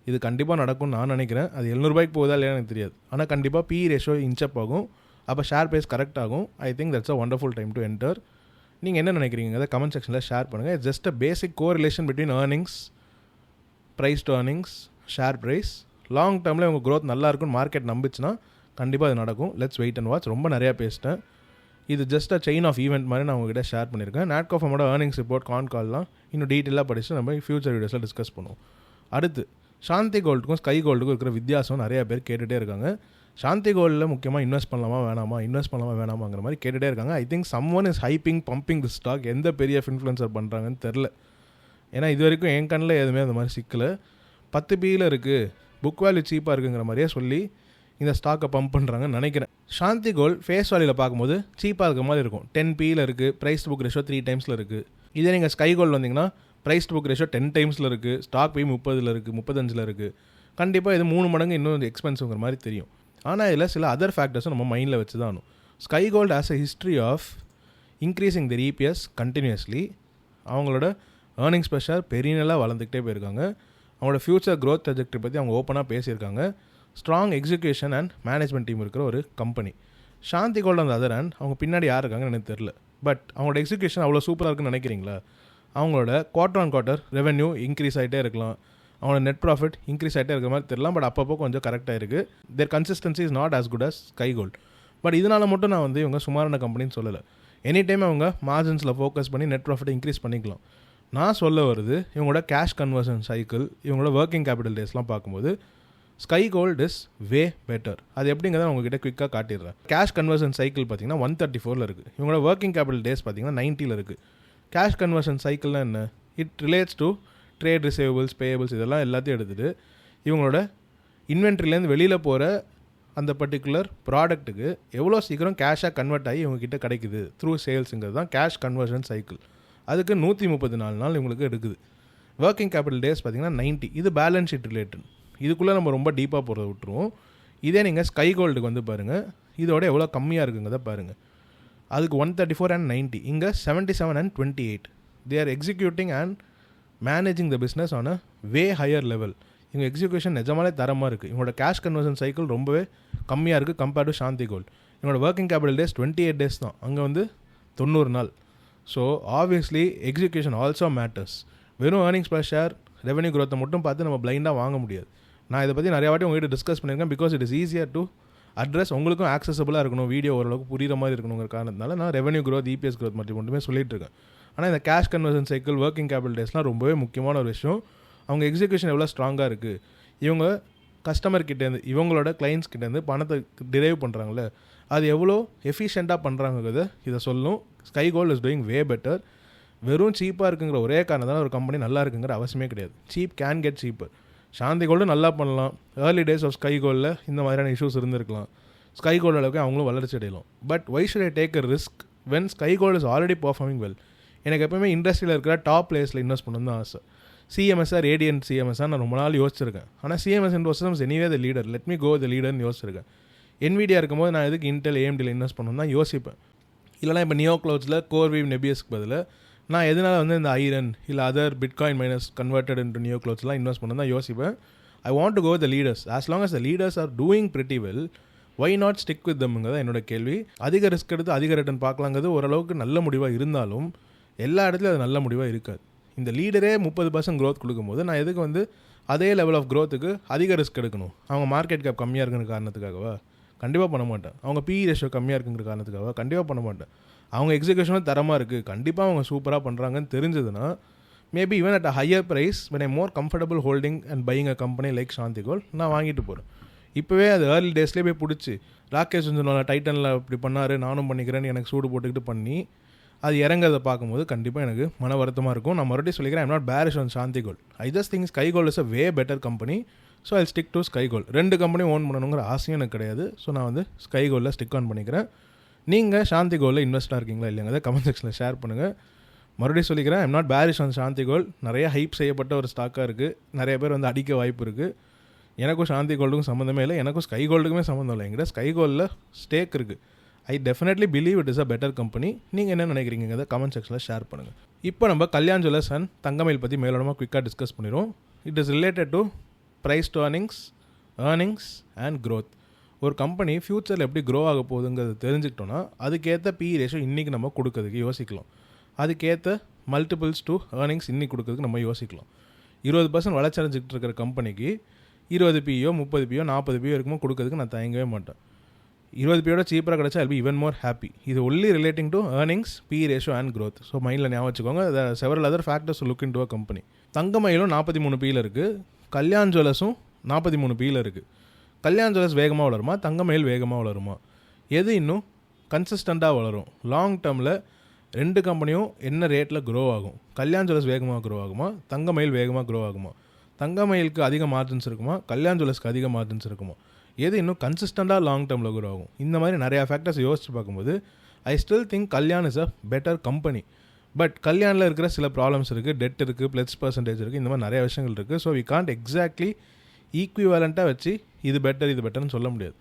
இது கண்டிப்பாக நடக்கும்னு நான் நினைக்கிறேன். அது 700 ரூபாய்க்கு போகுதா இல்லையா எனக்கு தெரியாது. ஆனால் கண்டிப்பாக PE ரேஷியோ இன்ச்சப் ஆகும். அப்போ ஷேர் ப்ரைஸ் கரெக்ட் ஆகும். I think that's a wonderful time to enter. நீங்கள் என்ன நினைக்கிறீங்க அதை கமெண்ட் செக்ஷனில் ஷேர் பண்ணுங்கள். It's just a basic correlation between earnings, price to earnings, share price. Long டேர்மில் உங்கள் க்ரோத் நல்லா இருக்குன்னு மார்க்கெட் நம்பிச்சுன்னா கண்டிப்பாக அது நடக்கும். Let's wait and watch. ரொம்ப நிறையா பேசிட்டேன். இது just a chain of event மாதிரி நான் உங்ககிட்ட ஷேர் பண்ணியிருக்கேன். நாட்கோ ஃபார்மோட ஏர்னிங்ஸ் ரிப்போர்ட் கால்லாம் இன்னும் டீட்டெயிலாக படித்து நம்ம ஃபியூச்சர் வீடியோஸில் டிஸ்கஸ் பண்ணுவோம். அடுத்து சாந்தி கோல்டுக்கும் ஸ்கை கோல்டுக்கும் இருக்கிற வித்தியாசம் நிறைய பேர் கேட்டுகிட்டே இருக்காங்க. சாந்தி கோல்டில் முக்கியமாக இன்வெஸ்ட் பண்ணலாமா வேணாமாங்கிற மாதிரி கேட்டுகிட்டே இருக்காங்க. I think someone is hyping pumping the stock. எந்த பெரிய இன்ஃப்ளூயன்சர் பண்ணுறாங்கன்னு தெரில. ஏன்னா இது வரைக்கும் என் கண்ணில் எதுவுமே அந்த மாதிரி சிக்கலை. 10 PEயில் இருக்குது, புக் வேல்யூ சீப்பாக இருக்குங்கிற மாதிரியே சொல்லி இந்த ஸ்டாக்கை பம்ப் பண்ணுறாங்கன்னு நினைக்கிறேன். சாந்தி கோல்டு ஃபேஸ் வேல்யூவில் பார்க்கும்போது சீப்பாக இருக்க மாதிரி இருக்கும். 10 PEயில் இருக்குது, ப்ரைஸ் புக் ரேஷியோ 3 டைம்ஸில் இருக்குது. இதே நீங்கள் ஸ்கை கோல்டு வந்தீங்கன்னா ப்ரைஸ் புக் ரேஷியோ 10 டைம்ஸில் இருக்குது, ஸ்டாக் போய் 30 இருக்குது, 35 இருக்குது. கண்டிப்பாக இது 3 மடங்கு இன்னும் எக்ஸ்பென்சிவ்ங்கிற மாதிரி தெரியும். ஆனால் இதில் சில அதர் ஃபேக்டர்ஸும் நம்ம மைண்டில் வச்சு தான் ஆகணும். Sky Gold has a history of increasing the EPS continuously. அவங்களோட ஏர்னிங்ஸ் per share பெரிய நல்லா வளர்ந்துக்கிட்டே போயிருக்காங்க. அவங்களோட ஃபியூச்சர் க்ரோத் ட்ரெஜெக்டரி பற்றி அவங்க ஓப்பனாக பேசியிருக்காங்க. Strong execution and management team இருக்கிற ஒரு கம்பெனி. சாந்தி கோல்டு அந்த அதர் ஹேண்ட் அவங்க பின்னாடி யார் இருக்காங்கன்னு எனக்கு தெரில. பட் அவங்களோட எக்ஸிக்யூஷன் அவ்வளோ சூப்பராக இருக்குன்னு நினைக்கிறீங்களா? அவங்களோட quarter on quarter revenue increase ஆகிட்டே இருக்கலாம், அவங்களோட நெட் ப்ராஃபிட் இன்க்ரீஸ் ஆகிட்டே இருக்கிற மாதிரி தெரியலாம். பட் அப்பப்போ கொஞ்சம் கரெக்டாக இருக்குது. Their consistency is not as good as Sky Gold. But இதனால் மட்டும் நான் வந்து இவங்க சுமாரான கம்பெனின்னு சொல்லலை. எனி டைம் அவங்க மார்ஜின்ஸில் ஃபோக்கஸ் பண்ணி நெட் ப்ராஃபிட்டை இன்க்ரீஸ் பண்ணிக்கலாம். நான் சொல்ல வருது இவங்களோட கேஷ் கன்வர்ஷன் சைக்கிள், இவங்களோட ஒர்க்கிங் கேபிட்டல் டேஸ்லாம் பார்க்கும்போது Sky Gold is way better. அது எப்படிங்கிறத உங்ககிட்ட குயிக்காக காட்டிடுறேன். கேஷ் கன்வர்ஷன் சைக்கிள் பார்த்தீங்கன்னா 134 இருக்குது. இவங்களோட ஒர்க்கிங் கேபிட்டல் டேஸ் பார்த்தீங்கன்னா 90 இருக்குது. கேஷ் கன்வர்ஷன் சைக்கிள்னால் என்ன? It relates to trade receivables, payables, இதெல்லாம் எல்லாத்தையும் எடுத்துகிட்டு இவங்களோட இன்வென்ட்ரிலேருந்து வெளியில் போகிற அந்த பர்டிகுலர் ப்ராடக்ட்டுக்கு எவ்வளோ சீக்கிரம் கேஷாக கன்வெர்ட் ஆகி இவங்ககிட்ட கிடைக்குது த்ரூ சேல்ஸுங்கிறது தான் கேஷ் கன்வர்ஷன் சைக்கிள். அதுக்கு 134 நாள் இவங்களுக்கு எடுக்குது. ஒர்க்கிங் கேபிட்டல் டேஸ் பார்த்தீங்கன்னா 90. இது பேலன்ஸ் ஷீட் ரிலேட்டட். இதுக்குள்ளே நம்ம ரொம்ப டீப்பாக போகிறத விட்டுருவோம். இதே நீங்கள் ஸ்கை கோல்டுக்கு வந்து பாருங்கள், இதோட எவ்வளோ கம்மியாக இருக்குங்கிறத பாருங்கள். அதுக்கு 134 and 90, இங்கே 77 and 28. They are executing and managing the business on a way higher level. இவங்க எக்ஸிக்யூஷன் நிஜமாலே தரமாக இருக்குது. இவங்களோட கேஷ் கன்வர்ஷன் சைக்கிள் ரொம்பவே கம்மியாக இருக்குது கம்பேர்ட் டு சாந்தி கோல்ட். இவங்களோட ஒர்க்கிங் கேபிட்டல் டேஸ் 28 days தான், அங்கே வந்து 90 நாள். So obviously execution also matters. வெறும் ஏர்னிங்ஸ் பர் ஷேர், ரெவன்யூ க்ரோத்தை மட்டும் பார்த்து நம்ம பிளைண்டாக வாங்க முடியாது. நான் இதை பற்றி நிறையா வாட்டி உங்கள்கிட்ட டிஸ்கஸ் பண்ணியிருக்கேன். Because it is easier to address. உங்களுக்கும் ஆக்சசபிளாக இருக்கணும், வீடியோ ஓரளவுக்கு புரிகிற மாதிரி இருக்கணுங்கிற காரணத்தினால நான் ரெவன்யூ க்ரோத், இபிஎஸ் க்ரோத் மட்டுமே சொல்லிட்டு இருக்கேன். ஆனால் இந்த cash conversion cycle, working capital டேஸ்லாம் ரொம்பவே முக்கியமான ஒரு விஷயம். அவங்க எக்ஸிக்யூஷன் எவ்வளோ ஸ்ட்ராங்காக இருக்குது, இவங்க கஸ்டமர் கிட்டேருந்து, இவங்களோட கிளைண்ட்ஸ் கிட்டேருந்து பணத்தை டிரைவ் பண்ணுறாங்களே, அது எவ்வளோ எஃபிஷியண்ட்டாக பண்ணுறாங்கிறத இதை சொல்லும். Sky Gold is doing way better. வெறும் சீப்பாக இருக்குங்கிற ஒரே காரணத்தால் ஒரு கம்பெனி நல்லா இருக்குங்கிற அவசியமே கிடையாது. Cheap can get cheaper. Shanthi Gold நல்லா பண்ணலாம். ஏர்லி டேஸ் ஆஃப் ஸ்கை கோல்டில் இந்த மாதிரியான இஷ்யூஸ் இருந்திருக்கலாம். ஸ்கை கோல்டு அளவுக்கு அவங்களும் வளர்ச்சி அடையலாம். But why should I take a risk when Sky Gold is already performing well? எனக்கு எப்பவுமே இண்டஸ்ட்ரியில் இருக்கிற டாப் பிளேஸில் இன்வெஸ்ட் பண்ணணும் தான் ஆசை. சிஎம்எஸ்ஆர், ரேடியன்ட் சிஎம்எஸ்ஆர் நான் ரொம்ப நாள் யோசிச்சிருக்கேன். ஆனால் CMS investors anyway the leader, let me go the லீடர்னு யோசிச்சிருக்கேன். என்விடியா இருக்கும்போது நான் எதுக்கு இன்டெல், ஏஎம்டியில் இன்வெஸ்ட் பண்ணணும் தான் யோசிப்பேன். இல்லைனா இப்போ நியோ க்ளவுட்ஸில் கோர்வீவ், நெபியஸ்க்கு பதில் நான் எதனால் வந்து இந்த ஐரன் இல்லை other bitcoin miners converted into neo க்ளவுட்ஸ்லாம் இன்வெஸ்ட் பண்ணணும் தான் யோசிப்பேன். I want to go the leaders. As long as the leaders are doing pretty well, why not stick with தம்ங்கிறத என்னோட கேள்வி. அதிக ரிஸ்க் எடுத்து அதிக ரிட்டர்ன் பார்க்கலாங்கிறது ஓரளவுக்கு நல்ல முடிவாக இருந்தாலும் எல்லா இடத்துலையும் அது நல்ல முடிவாக இருக்காது. இந்த லீடரே 30% க்ரோத் கொடுக்கும்போது நான் எதுக்கு வந்து அதே லெவல் ஆஃப் க்ரோத்துக்கு அதிக ரிஸ்க் எடுக்கணும்? அவங்க மார்க்கெட் கேப் கம்மியாக இருக்குங்கிற காரணத்துக்காகவா? கண்டிப்பாக பண்ண மாட்டேன். அவங்க பிஇ ரேஷியோ கம்மியாக இருக்குங்கிற காரணத்துக்காகவா? கண்டிப்பாக பண்ண மாட்டேன். அவங்க எக்ஸிக்யூஷனும் தரமாக இருக்குது, கண்டிப்பாக அவங்க சூப்பராக பண்ணுறாங்கன்னு தெரிஞ்சதுன்னா maybe even at a higher price when I'm more comfortable holding and buying a company like Shanthi Gold நான் வாங்கிட்டு போகிறேன். இப்போவே அது ஏர்லி டேஸ்லேயே போய் பிடிச்சி ராகேஷ் சுந்தர்னால டைட்டனில் இப்படி பண்ணார், நானும் பண்ணிக்கிறேன்னு எனக்கு சூடு போட்டுக்கிட்டு பண்ணி அது இறங்கிறத பார்க்கும்போது கண்டிப்பாக எனக்கு மன வருத்தமாக இருக்கும். நான் மறுபடியும் சொல்லிக்கிறேன், I'm not bearish on Shanthi Gold. I just think Sky Gold is a way better company. So I stick to Sky Gold. 2 கம்பெனியும் ஓன் பண்ணணுங்கிற ஆசையும் எனக்கு கிடையாது. ஸோ நான் வந்து ஸ்கை கோல்டில் ஸ்டிக் ஆன் பண்ணிக்கிறேன். நீங்கள் சாந்தி கோல்டில் இன்வெஸ்டாக இருக்கீங்களா இல்லைங்கிறத கமெண்ட் செக்ஷனில் ஷேர் பண்ணுங்கள். மறுபடியும் சொல்லிக்கிறேன், I'm not bearish on Shanthi Gold. நிறைய ஹைப் செய்யப்பட்ட ஒரு ஸ்டாக்காக இருக்குது. நிறைய பேர் வந்து அடிக்க வாய்ப்பு இருக்குது. எனக்கும் சாந்தி கோல்டுக்கும் சம்மந்தமே இல்லை, எனக்கும் ஸ்கை கோல்டுக்குமே சம்மந்தம் இல்லை. எங்கிட்ட ஸ்கை கோல்டில் ஸ்டேக் இருக்குது. I definitely believe it is a better company. நீங்கள் என்ன நினைக்கிறீங்கிறத கமெண்ட் செக்ஷனில் ஷேர் பண்ணுங்கள். இப்போ நம்ம கல்யாண் ஜுவல்லர்ஸ் அண்ட் தங்கமயில் பற்றி மேலோடமாக குயிக்காக டிஸ்கஸ் பண்ணிடுவோம். It is related to price to earnings and growth. ஒரு கம்பெனி ஃப்யூச்சரில் எப்படி க்ரோ ஆக போகுதுங்கிறது தெரிஞ்சுக்கிட்டோன்னா அதுக்கேற்ற பிஇ ரேஷியோ இன்றைக்கி நம்ம கொடுக்கறதுக்கு யோசிக்கலாம். அதுக்கேற்ற மல்டிபிள்ஸ் டு ஏர்னிங்ஸ் இன்றைக்கி கொடுக்கறதுக்கு நம்ம யோசிக்கலாம். 20% வளர்ச்சி அடைஞ்சிக்கிட்டு இருக்கிற கம்பெனிக்கு 20 பிஓ 30 பிஓ 40 பிஓ இருக்குமோ கொடுக்கறதுக்கு நான் தயங்கவே மாட்டேன். 20 பிஓட சீப்பராக கிடச்சா I be even more happy. இது only relating to earnings, PE ratio and growth. So மைண்டில் ஞாபகம் வச்சுக்கோங்க. Several other factors look into a company. தங்கமயிலும் 43 பியில் இருக்குது, கல்யாண் ஜுவல்லர்ஸும் 43 பியில் இருக்குது. கல்யாண் ஜுவல்லர்ஸ் வேகமாக வளருமா, தங்கமயில் வேகமாக வளருமா? எது இன்னும் கன்சிஸ்டண்ட்டாக வளரும்? லாங் டேர்மில் 2 கம்பெனியும் என்ன ரேட்டில் க்ரோ ஆகும்? கல்யாண் ஜுவல்லர்ஸ் வேகமாக க்ரோ ஆகுமா, தங்கமயில் வேகமாக க்ரோ ஆகுமா? தங்கமயிலுக்கு அதிக மார்ஜின்ஸ் இருக்குமா, கல்யாண் ஜுவல்லர்ஸ்க்கு அதிக மார்ஜின்ஸ் இருக்குமா? எது இன்னும் கன்சிஸ்டண்ட்டாக லாங் டேர்மில் க்ரோ ஆகும்? இந்த மாதிரி நிறையா ஃபேக்டர்ஸ் யோசிச்சு பார்க்கும்போது I still think Kalyan is a better company. But கல்யாணில் இருக்கிற சில ப்ராப்ளம்ஸ் இருக்குது, டெட் இருக்குது, ப்ளஸ் பர்சன்டேஜ் இருக்குது, இந்த மாதிரி நிறைய விஷயங்கள் இருக்குது. ஸோ வி காண்ட் எக்ஸாக்ட்லி ஈக்குவலண்ட்டாக வச்சு இது பெட்டர்னு சொல்ல முடியாது.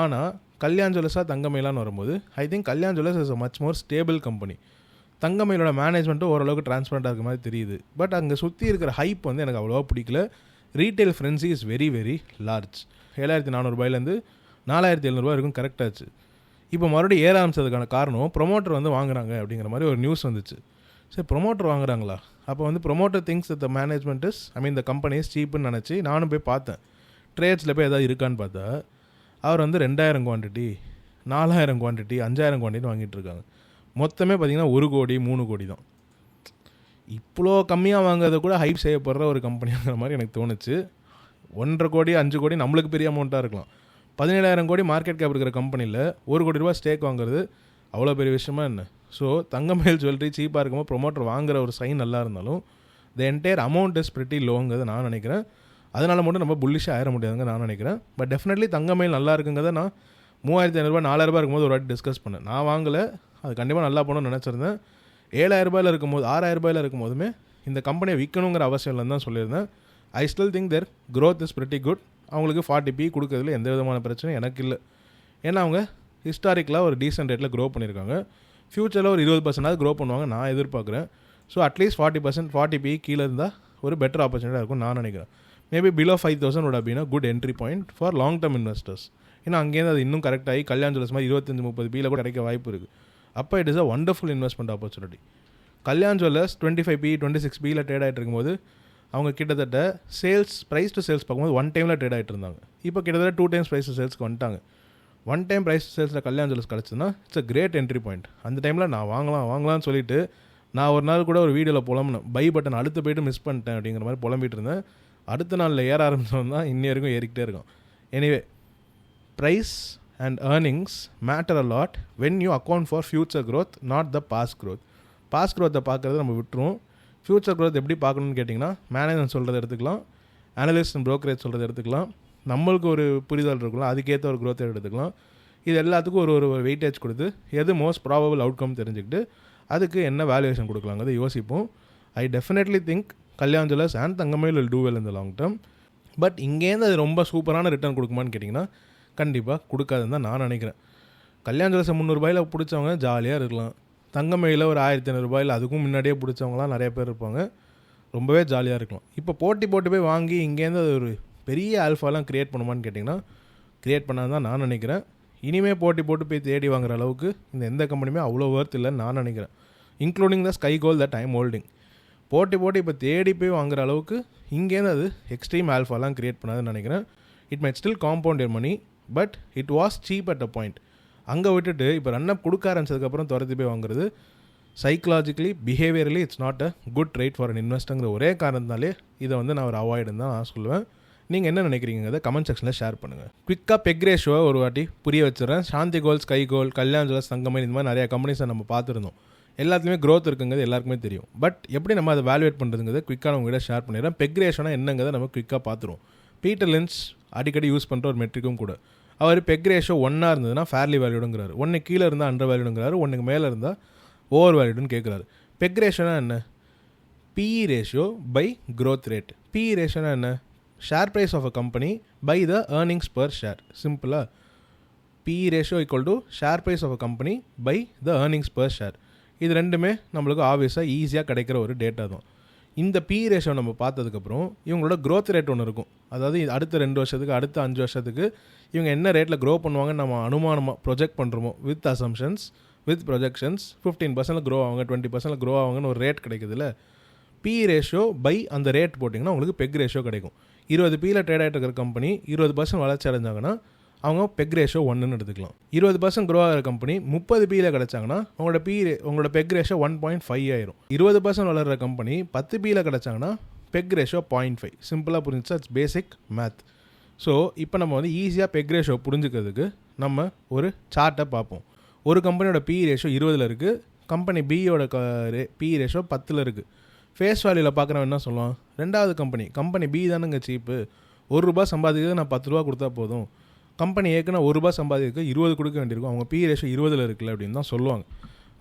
ஆனால் கல்யாண் ஜுவல்லர்ஸாக தங்கமயிலான்னு வரும்போது I think Kalyan Jewellers is a much more stable company. தங்கமயிலோட மேனேஜ்மெண்ட்டும் ஓரளவுக்கு டிரான்ஸ்பரண்ட்டாக இருக்க மாதிரி தெரியுது. பட் அங்கே சுற்றி இருக்கிற ஹைப் வந்து எனக்கு அவ்வளோவா பிடிக்கல. Retail frenzy is very very large. 7400 ரூபாயிலேருந்து 4700 ரூபாய் வரைக்கும் கரெக்டாச்சு. இப்போ மறுபடியும் ஏற ஆரம்பிச்சதுக்கான காரணம் ப்ரொமோட்டர் வந்து வாங்குறாங்க அப்படிங்கிற மாதிரி ஒரு நியூஸ் வந்துச்சு. சரி, ப்ரொமோட்டர் வாங்குறாங்களா? அப்போ வந்து promoter things the management is இந்த கம்பெனி இஸ் சீப்புன்னு நினச்சி நானும் போய் பார்த்தேன். ட்ரேட்ஸில் போய் எதாவது இருக்கான்னு பார்த்தா அவர் வந்து 2000 குவான்டிட்டி, 4000 குவான்டிட்டி, 5000 குவான்டிட்டி வாங்கிட்டு இருக்காங்க. மொத்தமே பார்த்திங்கன்னா 1 கோடி 3 கோடி தான். இவ்வளோ கம்மியாக வாங்குறத கூட ஹைப் செய்யப்படுற ஒரு கம்பெனிங்கிற மாதிரி எனக்கு தோணுச்சு. 1.5 கோடி 5 கோடி நம்மளுக்கு பெரிய அமௌண்ட்டாக இருக்கலாம். 17,000 கோடி மார்க்கெட் கேப் இருக்கிற கம்பெனியில் 1 கோடி ரூபா ஸ்டேக் வாங்குறது அவ்வளோ பெரிய விஷயமா என்ன? ஸோ தங்கமயில் ஜுவல்லரி சீப்பாக இருக்கும்போது ப்ரொமோட்டர் வாங்குற ஒரு சைன் நல்லா இருந்தாலும் the entire amount is pretty லோங்கிறத நான் நினைக்கிறேன். அதனால் மட்டும் நம்ம புல்லிஷாக ஆயிட முடியாதுங்க நான் நினைக்கிறேன். பட் டெஃபினெட்லி தங்கமயில் நல்லா இருக்குங்கிறத நான் 3,500 4,000 இருக்கும்போது ஒரு வாட்டி டிஸ்கஸ் பண்ணேன். நான் வாங்கலை, அது கண்டிப்பாக நல்லா போகணும்னு நினச்சிருந்தேன். 7,000 இருக்கும்போது 6,000 இருக்கும்போதுமே இந்த கம்பெனியை விற்கணுங்கிற அவசியம் இல்லைன்னு தான் சொல்லியிருந்தேன். ஐ still think there growth is pretty good. அவங்களுக்கு 40p கொடுக்கறதுல எந்த விதமான பிரச்சனையும் எனக்கு இல்லை. ஏன்னா அவங்க ஹிஸ்டாரிக்கலாக ஒரு டீசென்ட் ரேட்டில் க்ரோ பண்ணியிருக்காங்க. ஃப்யூச்சரில் ஒரு 20% க்ரோ பண்ணுவாங்க நான் எதிர்பார்க்குறேன். ஸோ அட்லீஸ்ட் 40% 40p கீழே இருந்தால் ஒரு பெட்டர் ஆப்பர்ச்சுனிட்டியாக இருக்கும் நான் நினைக்கிறேன். Maybe below 5,000 would have been a good entry point for long term investors. ஏன்னா அங்கேருந்து அது இன்னும் கரெக்டாகி கல்யாண் ஜுவல்லர்ஸ் மாதிரி 25-30p கூட கிடைக்க வாய்ப்பு இருக்குது. அப்போ it is a wonderful investment opportunity. Kalyan Jewellers 25p 26pயில் ட்ரேட் ஆகிட்டு இருக்கும்போது அவங்க கிட்டத்தட்ட ப்ரைஸ் டு சேல்ஸ் பார்க்கும்போது 1 டைமில் ட்ரேட் ஆகிட்டு இருந்தாங்க. இப்போ கிட்டத்தட்ட 2 times ப்ரைஸ் டு சேல்ஸ்க்கு வந்துட்டாங்க. 1 time ப்ரைஸ் டு சேல்ஸில் கல்யாண் ஜுவல்லர்ஸ் கிடச்சுன்னா it's a great entry point. அந்த டைமில் நான் வாங்கலாம்னு சொல்லிட்டு நான் ஒரு நாள் கூட ஒரு வீடியோவில் புலம்புனேன், பை பட்டன் அடுத்து போய்ட்டு மிஸ் பண்ணிட்டேன் அப்படிங்கிற மாதிரி புலம்பிட்டு இருந்தேன். அடுத்த நாளில் ஏற ஆரம்பிச்சோம் தான் இன்னி வரைக்கும் ஏறிக்கிட்டே இருக்கும். Anyway, price and earnings matter a lot when you account for future growth, not the past growth. Past க்ரோத்தை பார்க்குறது நம்ம விட்டுருவோம். ஃபியூச்சர் க்ரோத் எப்படி பார்க்கணுன்னு கேட்டிங்கன்னா மேனேஜ்மெண்ட் சொல்கிறத எடுத்துக்கலாம், அனலிஸ்ட் அண்ட் ப்ரோக்கரேஜ் சொல்கிறத எடுத்துக்கலாம், நம்மளுக்கு ஒரு புரிதல் இருக்கலாம், அதுக்கேற்ற ஒரு க்ரோத்தை எடுத்துக்கலாம். இது எல்லாத்துக்கும் ஒரு வெயிட்டேஜ் கொடுத்து எது மோஸ்ட் ப்ராபபிள் அவுட்கம் தெரிஞ்சுக்கிட்டு அதுக்கு என்ன வேல்யூவேஷன் கொடுக்கலாங்கிறத யோசிப்போம். I definitely think Kalyan jewellers and Thangamayil will do well in the long term. But இங்கேருந்து அது ரொம்ப சூப்பரான ரிட்டர்ன் கொடுக்குமான்னு கேட்டிங்கன்னா கண்டிப்பாக கொடுக்காதுன்னு தான் நான் நினைக்கிறேன். கல்யாண் ஜுவல்லர்ஸை 300 ரூபாயில் பிடிச்சவங்க ஜாலியாக இருக்கலாம். தங்கமயில ஒரு 1,500 ரூபாயில் அதுக்கும் முன்னாடியே பிடிச்சவங்களாம் நிறைய பேர் இருப்பாங்க, ரொம்பவே ஜாலியாக இருக்கலாம். இப்போ போட்டி போய் வாங்கி இங்கேருந்து அது ஒரு பெரிய ஆல்ஃபாலாம் க்ரியேட் பண்ணுமான்னு கேட்டிங்கன்னா க்ரியேட் பண்ணாது தான் நான் நினைக்கிறேன். இனிமேல் போட்டி போய் தேடி வாங்குற அளவுக்கு இந்த எந்த கம்பெனியுமே அவ்வளோ ஒர்த் இல்லைன்னு நான் நினைக்கிறேன். Including the Sky Gold that I'm holding. போட்டி இப்போ தேடி போய் வாங்குற அளவுக்கு இங்கேருந்து அது எக்ஸ்ட்ரீம் ஆல்ஃபாலாம் க்ரியேட் பண்ணாதுன்னு நினைக்கிறேன். It might still compound your money, but it was cheap at a point. அங்கே விட்டுட்டு இப்போ ரன்னப் கொடுக்க ஆரம்பிச்சதுக்கப்புறம் துரத்தி போய் வாங்குறது psychologically behaviourally it's not a good trade for an இன்வெஸ்டங்கிற ஒரே காரணத்தினாலே இதை நான் ஒரு அவாய்டுன்னு தான் நான் சொல்லுவேன். நீங்கள் என்ன நினைக்கிறீங்கிறத கமெண்ட் செக்ஷனில் ஷேர் பண்ணுங்கள். குவிக்காக பெக் ரேஷோவை ஒரு வாட்டி புரிய வச்சுறேன். Shanthi Gold, Sky Gold, Kalyan Jewellers, Thangamayil இந்த மாதிரி நிறைய கம்பெனிஸை நம்ம பார்த்துருந்தோம். எல்லாத்துலேயுமே க்ரோத் இருக்குங்கிறது எல்லாருக்குமே தெரியும். பட் எப்படி நம்ம அதை வேல்யூவேட் பண்ணுறதுங்கிறத குவிக்காக உங்கள்கிட்ட ஷேர் பண்ணிடுறேன். பெக் ரேஷோனா என்னங்கிறத நம்ம குவிக்காக பார்த்துருவோம். பீட்டர் லின்ச் அடிக்கடி யூஸ் பண்ணுற ஒரு மெட்ரிக்கும் கூட. அவர் பெக் ரேஷோ 1 இருந்ததுன்னா ஃபேர்லி வேல்யூடுங்கிறாரு, 1 கீழே இருந்தால் அண்டர் வேல்யூடுங்கிறாரு, 1 மேலே இருந்தால் ஓவர் வேல்யூடுன்னு கேட்குறாரு. பெக் ரேஷோனா என்ன? PE ratio by growth rate. PE ரேஷோனா என்ன? Share price of a company by the earnings per share. சிம்பிளாக PE ratio equal to share price of a company by the earnings per share. இது ரெண்டுமே நம்மளுக்கு ஆப்வியஸாக ஈஸியாக கிடைக்கிற ஒரு டேட்டா தான். இந்த பிஇ ரேஷியோ நம்ம பார்த்ததுக்கப்புறம் இவங்களோட க்ரோத் ரேட் ஒன்று இருக்கும். அதாவது அடுத்த 2 வருஷத்துக்கு அடுத்த 5 வருஷத்துக்கு இவங்க என்ன ரேட்டில் க்ரோ பண்ணுவாங்கன்னு நம்ம அனுமானமாக ப்ரொஜெக்ட் பண்ணுறோமோ with assumptions with projections 15% grow ஆவாங்க, 20% க்ரோ ஆவாங்கன்னு ஒரு ரேட் கிடைக்குதுல்ல. பிஇ ரேஷியோ பை அந்த ரேட் போட்டிங்கன்னா உங்களுக்கு பெக் ரேஷியோ கிடைக்கும். 20pயில் ட்ரேட் ஆகிட்டு இருக்கிற கம்பெனி 20% வளர்ச்சி அடைஞ்சாங்கன்னா அவங்க பெக் ரேஷியோ 1ன்னு எடுத்துக்கலாம். 20% க்ரோ ஆகிற கம்பெனி 30pயில் கிடச்சாங்கன்னா உங்களோட பெக் ரேஷியோ 1.5 ஆயிரும். 20% வளர்கிற கம்பெனி 10pயில் கிடச்சாங்கன்னா பெக் ரேஷியோ 0.5. சிம்பிளாக புரிஞ்சுச்சா? It's basic math. ஸோ இப்போ நம்ம ஈஸியாக பெக் ரேஷியோ புரிஞ்சுக்கிறதுக்கு நம்ம ஒரு சார்ட்டை பார்ப்போம். ஒரு கம்பெனியோட பிஇ ரேஷியோ 20 இருக்குது, கம்பெனி பியோட பிஇ ரேஷியோ 10 இருக்குது. ஃபேஸ் வேல்யூவில் பார்க்குறவன் என்ன சொல்லுவான்? ரெண்டாவது கம்பெனி பி தானுங்க சீப்பு, ₹1 சம்பாதிக்கிறது நான் ₹10 கொடுத்தா போதும். கம்பெனி ஏற்கனவே ₹1 சம்பாதிக்க 20 கொடுக்க வேண்டியிருக்கும், அவங்க பிஇ ரேஷியோ 20 இருக்குல்ல அப்படின்னு தான் சொல்லுவாங்க.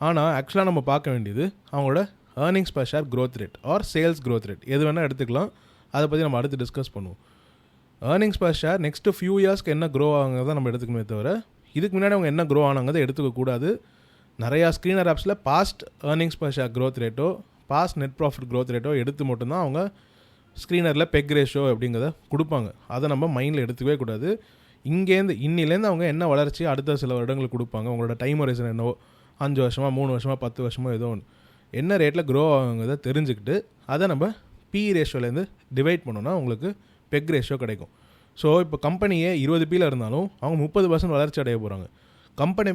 ஆனால் ஆக்சுவலாக நம்ம பார்க்க வேண்டியது அவங்களோட earnings per share growth rate or sales growth rate, எது வேணால் எடுத்துக்கலாம். அதை பற்றி நம்ம அடுத்து டிஸ்கஸ் பண்ணுவோம். Earnings per share next few இயர்ஸ்க்கு என்ன க்ரோ ஆகுங்கிறத நம்ம எடுத்துக்கணுமே தவிர இதுக்கு முன்னாடி அவங்க என்ன க்ரோ ஆனாங்கிறத எடுத்துக்கக்கூடாது. நிறையா ஸ்க்ரீனர் ஆப்ஸில் past earnings per share growth ரேட்டோ பாஸ்ட் நெட் ப்ராஃபிட் க்ரோத் ரேட்டோ எடுத்து மட்டும்தான் அவங்க ஸ்க்ரீனரில் பெக் ரேஷியோ அப்படிங்கிறத கொடுப்பாங்க. அதை நம்ம மைண்டில் எடுத்துக்கவே கூடாது. இன்னிலேருந்து அவங்க என்ன வளர்ச்சி அடுத்த சில வருடங்களுக்கு கொடுப்பாங்க, உங்களோட டைம் ஹொரைசன் என்னவோ 5 வருஷமா 3 வருஷமா 10 வருஷமோ ஏதோ ஒன்று என்ன ரேட்டில் க்ரோ ஆகுங்கிறத தெரிஞ்சுக்கிட்டு அதை நம்ம பிஇ ரேஷியோலேருந்து டிவைட் பண்ணோன்னா உங்களுக்கு பெக் ரேஷியோ கிடைக்கும். ஸோ இப்போ கம்பெனியே 20pயில் இருந்தாலும் அவங்க 30% வளர்ச்சி அடைய போகிறாங்க. கம்பெனி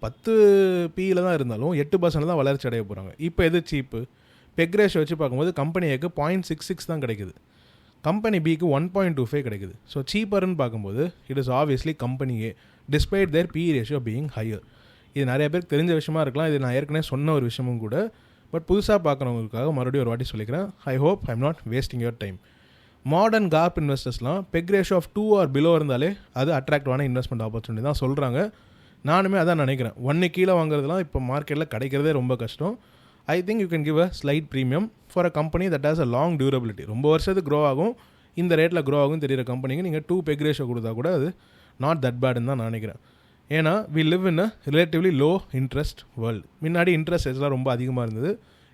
10pயில் தான் இருந்தாலும் 8% தான் வளர்ச்சி அடைய போகிறாங்க. இப்போ எது சீப்பு? பெக் ரேஷியோ வச்சு பார்க்கும்போது கம்பெனிக்கு 0.66 தான் கிடைக்குது. கம்பெனி பிக்கு 1.25 கிடைக்குது. ஸோ சீப்பர்னு பார்க்கும்போது it is obviously company A despite their P ratio being higher. இது நிறைய பேருக்கு தெரிஞ்ச விஷயமா இருக்கலாம், இது நான் ஏற்கனவே சொன்ன ஒரு விஷயமும் கூட. பட் புதுசாக பார்க்குறவங்களுக்காக மறுபடியும் ஒரு வாட்டி சொல்லிக்கிறேன். I hope I am not wasting your time. Modern GARP இன்வெஸ்டர்ஸ்லாம் PEG ratio of 2 or below இருந்தாலே அது அட்ராக்டிவான இன்வெஸ்ட்மெண்ட் ஆப்பர்ச்சுனிட்டி தான் சொல்கிறாங்க. நானுமே அதான் நினைக்கிறேன். 1 கீழே வாங்குறதுலாம் இப்போ மார்க்கெட்டில் கிடைக்கிறதே ரொம்ப கஷ்டம். I think you can give a slight premium for a company that has a long durability. ரொம்ப வருஷத்துக்கு க்ரோ ஆகும், இந்த ரேட்டில் க்ரோ ஆகும் தெரியிற கம்பெனிக்கு நீங்கள் 2 பெக் ரேஷியோ கொடுத்தா கூட அது நாட் தட் பேடுன்னு தான் நான் நினைக்கிறேன். ஏன்னா we live in a relatively low interest world. முன்னாடி இன்ட்ரெஸ்ட் ரேட்ஸ்லாம் ரொம்ப அதிகமாக இருந்தது,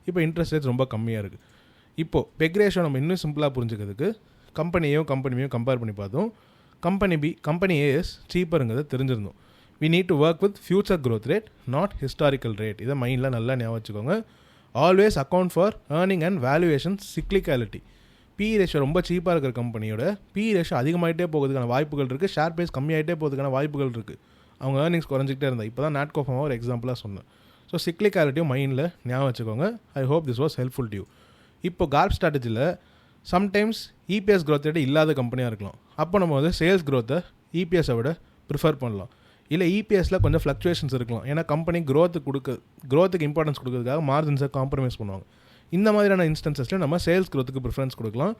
இப்போ இன்ட்ரெஸ்ட் ரேட்ஸ் ரொம்ப கம்மியாக இருக்குது. இப்போது பெக் ரேஷியோ நம்ம இன்னும் சிம்பிளாக புரிஞ்சுக்கிறதுக்கு கம்பெனியும் கம்பேர் பண்ணி பார்த்தோம். கம்பெனி ஏ இஸ் சீப்பருங்கிறத தெரிஞ்சிருந்தோம். We need to work with future growth rate, not historical rate. இதை மைண்டில் நல்லா ஞாபகம் வச்சுக்கோங்க. Always account for earning and valuation cyclicality. P ratio ரொம்ப சீப்பாக இருக்கிற கம்பெனியோட பி ரேஷியோ அதிகமாகிட்டே போகிறதுக்கான வாய்ப்புகள் இருக்குது, ஷேர் ப்ரைஸ் கம்மியாகிட்டே போகிறதுக்கான வாய்ப்புகள் இருக்குது. அவங்க ஏர்னிங்ஸ் குறைஞ்சிக்கிட்டே இருந்தால் இப்போ தான் நாட்கோ ஃபார்மா ஒரு எக்ஸாம்பிளாக சொன்னேன். ஸோ சிக்லிகாலிட்டியும் மைண்டில் ஞாபகம் வச்சுக்கோங்க. I hope this was helpful to you. இப்போ கார்ப் ஸ்ட்ராட்டஜியில் சம்டைம்ஸ் இபிஎஸ் க்ரோத் ரேட்டு இல்லாத கம்பெனியாக இருக்கலாம். அப்போ நம்ம வந்து சேல்ஸ் க்ரோத்தை இபிஎஸை விட ப்ரிஃபர் பண்ணலாம். இல்லை இபிஎஸில் கொஞ்சம் ஃப்ளக்சுவேஷன்ஸ் இருக்கலாம், ஏன்னா கம்பெனி க்ரோத்துக்கு இம்பார்ட்டன்ஸ் கொடுக்கறதுக்காக மார்ஜின்ஸை காம்ப்ரமைஸ் பண்ணுவாங்க. இந்த மாதிரியான இன்ஸ்டன்சஸில் நம்ம சேல்ஸ் க்ரோத்துக்கு ப்ரிஃபரன்ஸ் கொடுக்கலாம்.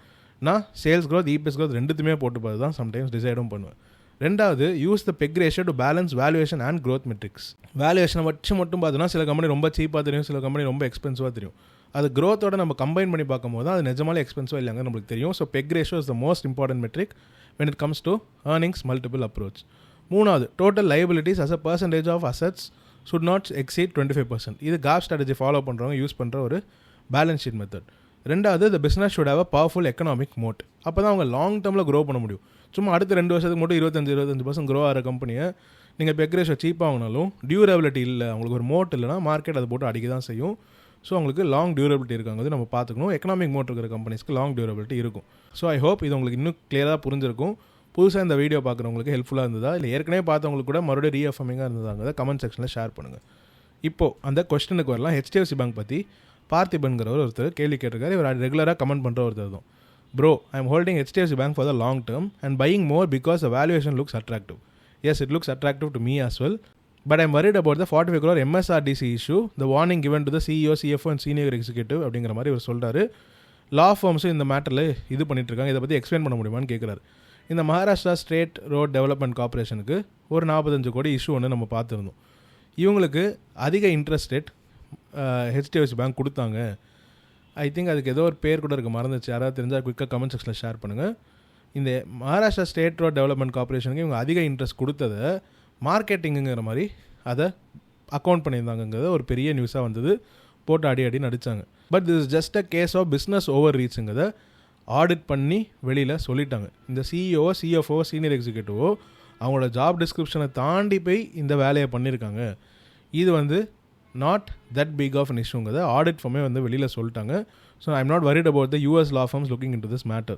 நான் சேல்ஸ் க்ரோத் இபிஎஸ் க்ரோத் ரெண்டுத்துமே போட்டு பார்த்து தான் சம்டைம்ஸ் டிசைடும் பண்ணுவேன். ரெண்டாவது, use the PEG ratio to balance valuation and growth metrics. வேல்யூவேஷனை வச்சு மட்டும் பார்த்தோன்னா சில கம்பெனி ரொம்ப சீப்பாக தெரியும், சில கம்பெனி ரொம்ப எக்ஸ்பென்சிவாக தெரியும். அது க்ரோத்தோட நம்ம கம்பைன் பண்ணி பார்க்கும்போது தான் அது நிஜமாலே எக்ஸ்பென்சிவாக இல்லைங்க நம்மளுக்கு தெரியும். So PEG ratio is the most important metric when it comes to earnings multiple approach. மூணாவது, total liabilities as a percentage of assets should not exceed 25%. இது கார்ப் ஸ்ட்ராட்டஜி ஃபாலோ பண்ணுறவங்க யூஸ் பண்ணுற ஒரு பேலன்ஸ் ஷீட் மெத்தட். ரெண்டாவது, the business should have a powerful economic moat. அப்போ தான் அவங்க long டேர்மில் க்ரோ பண்ண முடியும். சும்மா அடுத்த 2 வருஷத்துக்கு மட்டும் 25% க்ரோ ஆகிற கம்பெனியை நீங்கள் பெக் ரேஷியோ சீப்பாக வாங்கினாலும் டியூரபிலிட்டி இல்லை, அவங்களுக்கு ஒரு மோட் இல்லைனா மார்க்கெட் அதை போட்டு அடிக்க தான் செய்யும். ஸோ அவங்களுக்கு லாங் டியூரபிலிட்டி இருக்காங்க நம்ம பார்த்துக்கணும். எக்கனாமிக் மோட் இருக்கிற கம்பெனிஸ்க்கு லாங் டியூரபிலிட்டி இருக்கும். ஸோ ஐ ஹோப் இது உங்களுக்கு இன்னும் கிளியராக புரிஞ்சிருக்கும். புதுசாக இந்த வீடியோ பார்க்குறவங்களுக்கு ஹெல்ப்ஃபுல்லாக இருந்ததா, இல்லை ஏற்கனவே பார்த்தவங்களுக்கு கூட மறுபடியும் ரீஅஃபர்மிங்காக இருந்ததாங்க கமெண்ட் செக்ஷனில் ஷேர் பண்ணுங்கள். இப்போது அந்த கொஸ்டினுக்கு வரலாம். HDFC பேங்க் பற்றி பார்த்திபன்கிறவர் ஒருத்தர் கேள்வி கேட்டிருக்காரு. இவர் ரெகுலராக கமெண்ட் பண்ணுற ஒருத்தர் தான். Bro, I am holding HDFC bank for the long term and buying more because the valuation looks attractive. Yes, it looks attractive to me as well. But I'm worried about the 45 crore MSRDC issue, the warning given to the CEO, CFO and senior executive அப்படிங்கிற மாதிரி இவர் சொல்கிறாரு. லா ஃபார்ம்ஸும் இந்த மேட்டரில் இது பண்ணிட்டுருக்காங்க. இதை பற்றி explain பண்ண முடியுமான்னு கேட்குறாரு. இந்த மகாராஷ்டிரா ஸ்டேட் ரோட் டெவலப்மெண்ட் கார்பரேஷனுக்கு ஒரு 45 கோடி இஷ்யூ ஒன்று நம்ம பார்த்துருந்தோம். இவங்களுக்கு அதிக இன்ட்ரெஸ்ட் ரேட் HDFC பேங்க் கொடுத்தாங்க. ஐ திங்க் அதுக்கு ஏதோ ஒரு பேர் கூட இருக்குது, மறந்துச்சு. யாராவது தெரிஞ்சால் குயிக்காக கமெண்ட் செக்ஷனில் ஷேர் பண்ணுங்கள். இந்த மகாராஷ்டிரா ஸ்டேட் ரோட் டெவலப்மெண்ட் கார்பரேஷனுக்கு இவங்க அதிக இன்ட்ரெஸ்ட் கொடுத்ததை மார்க்கெட்டிங்குங்கிற மாதிரி அதை அக்கௌண்ட் பண்ணியிருந்தாங்கங்கிறத ஒரு பெரிய நியூஸாக வந்தது. போட்டு அடி நடித்தாங்க. But this is just a case of business over ரீச்சுங்கிறத ஆடிட் பண்ணி வெளியில் சொல்லிட்டாங்க. இந்த CEO, CFO, சீனியர் எக்ஸிக்யூட்டிவோ அவங்களோட ஜாப் டிஸ்கிரிப்ஷனை தாண்டி போய் இந்த வேலையை பண்ணியிருக்காங்க. இது வந்து not that big of an இஷ்யூங்கிறத ஆடிட் ஃபார்மே வந்து வெளியில் சொல்லிட்டாங்க. So I am not worried about the US law firms looking into this matter.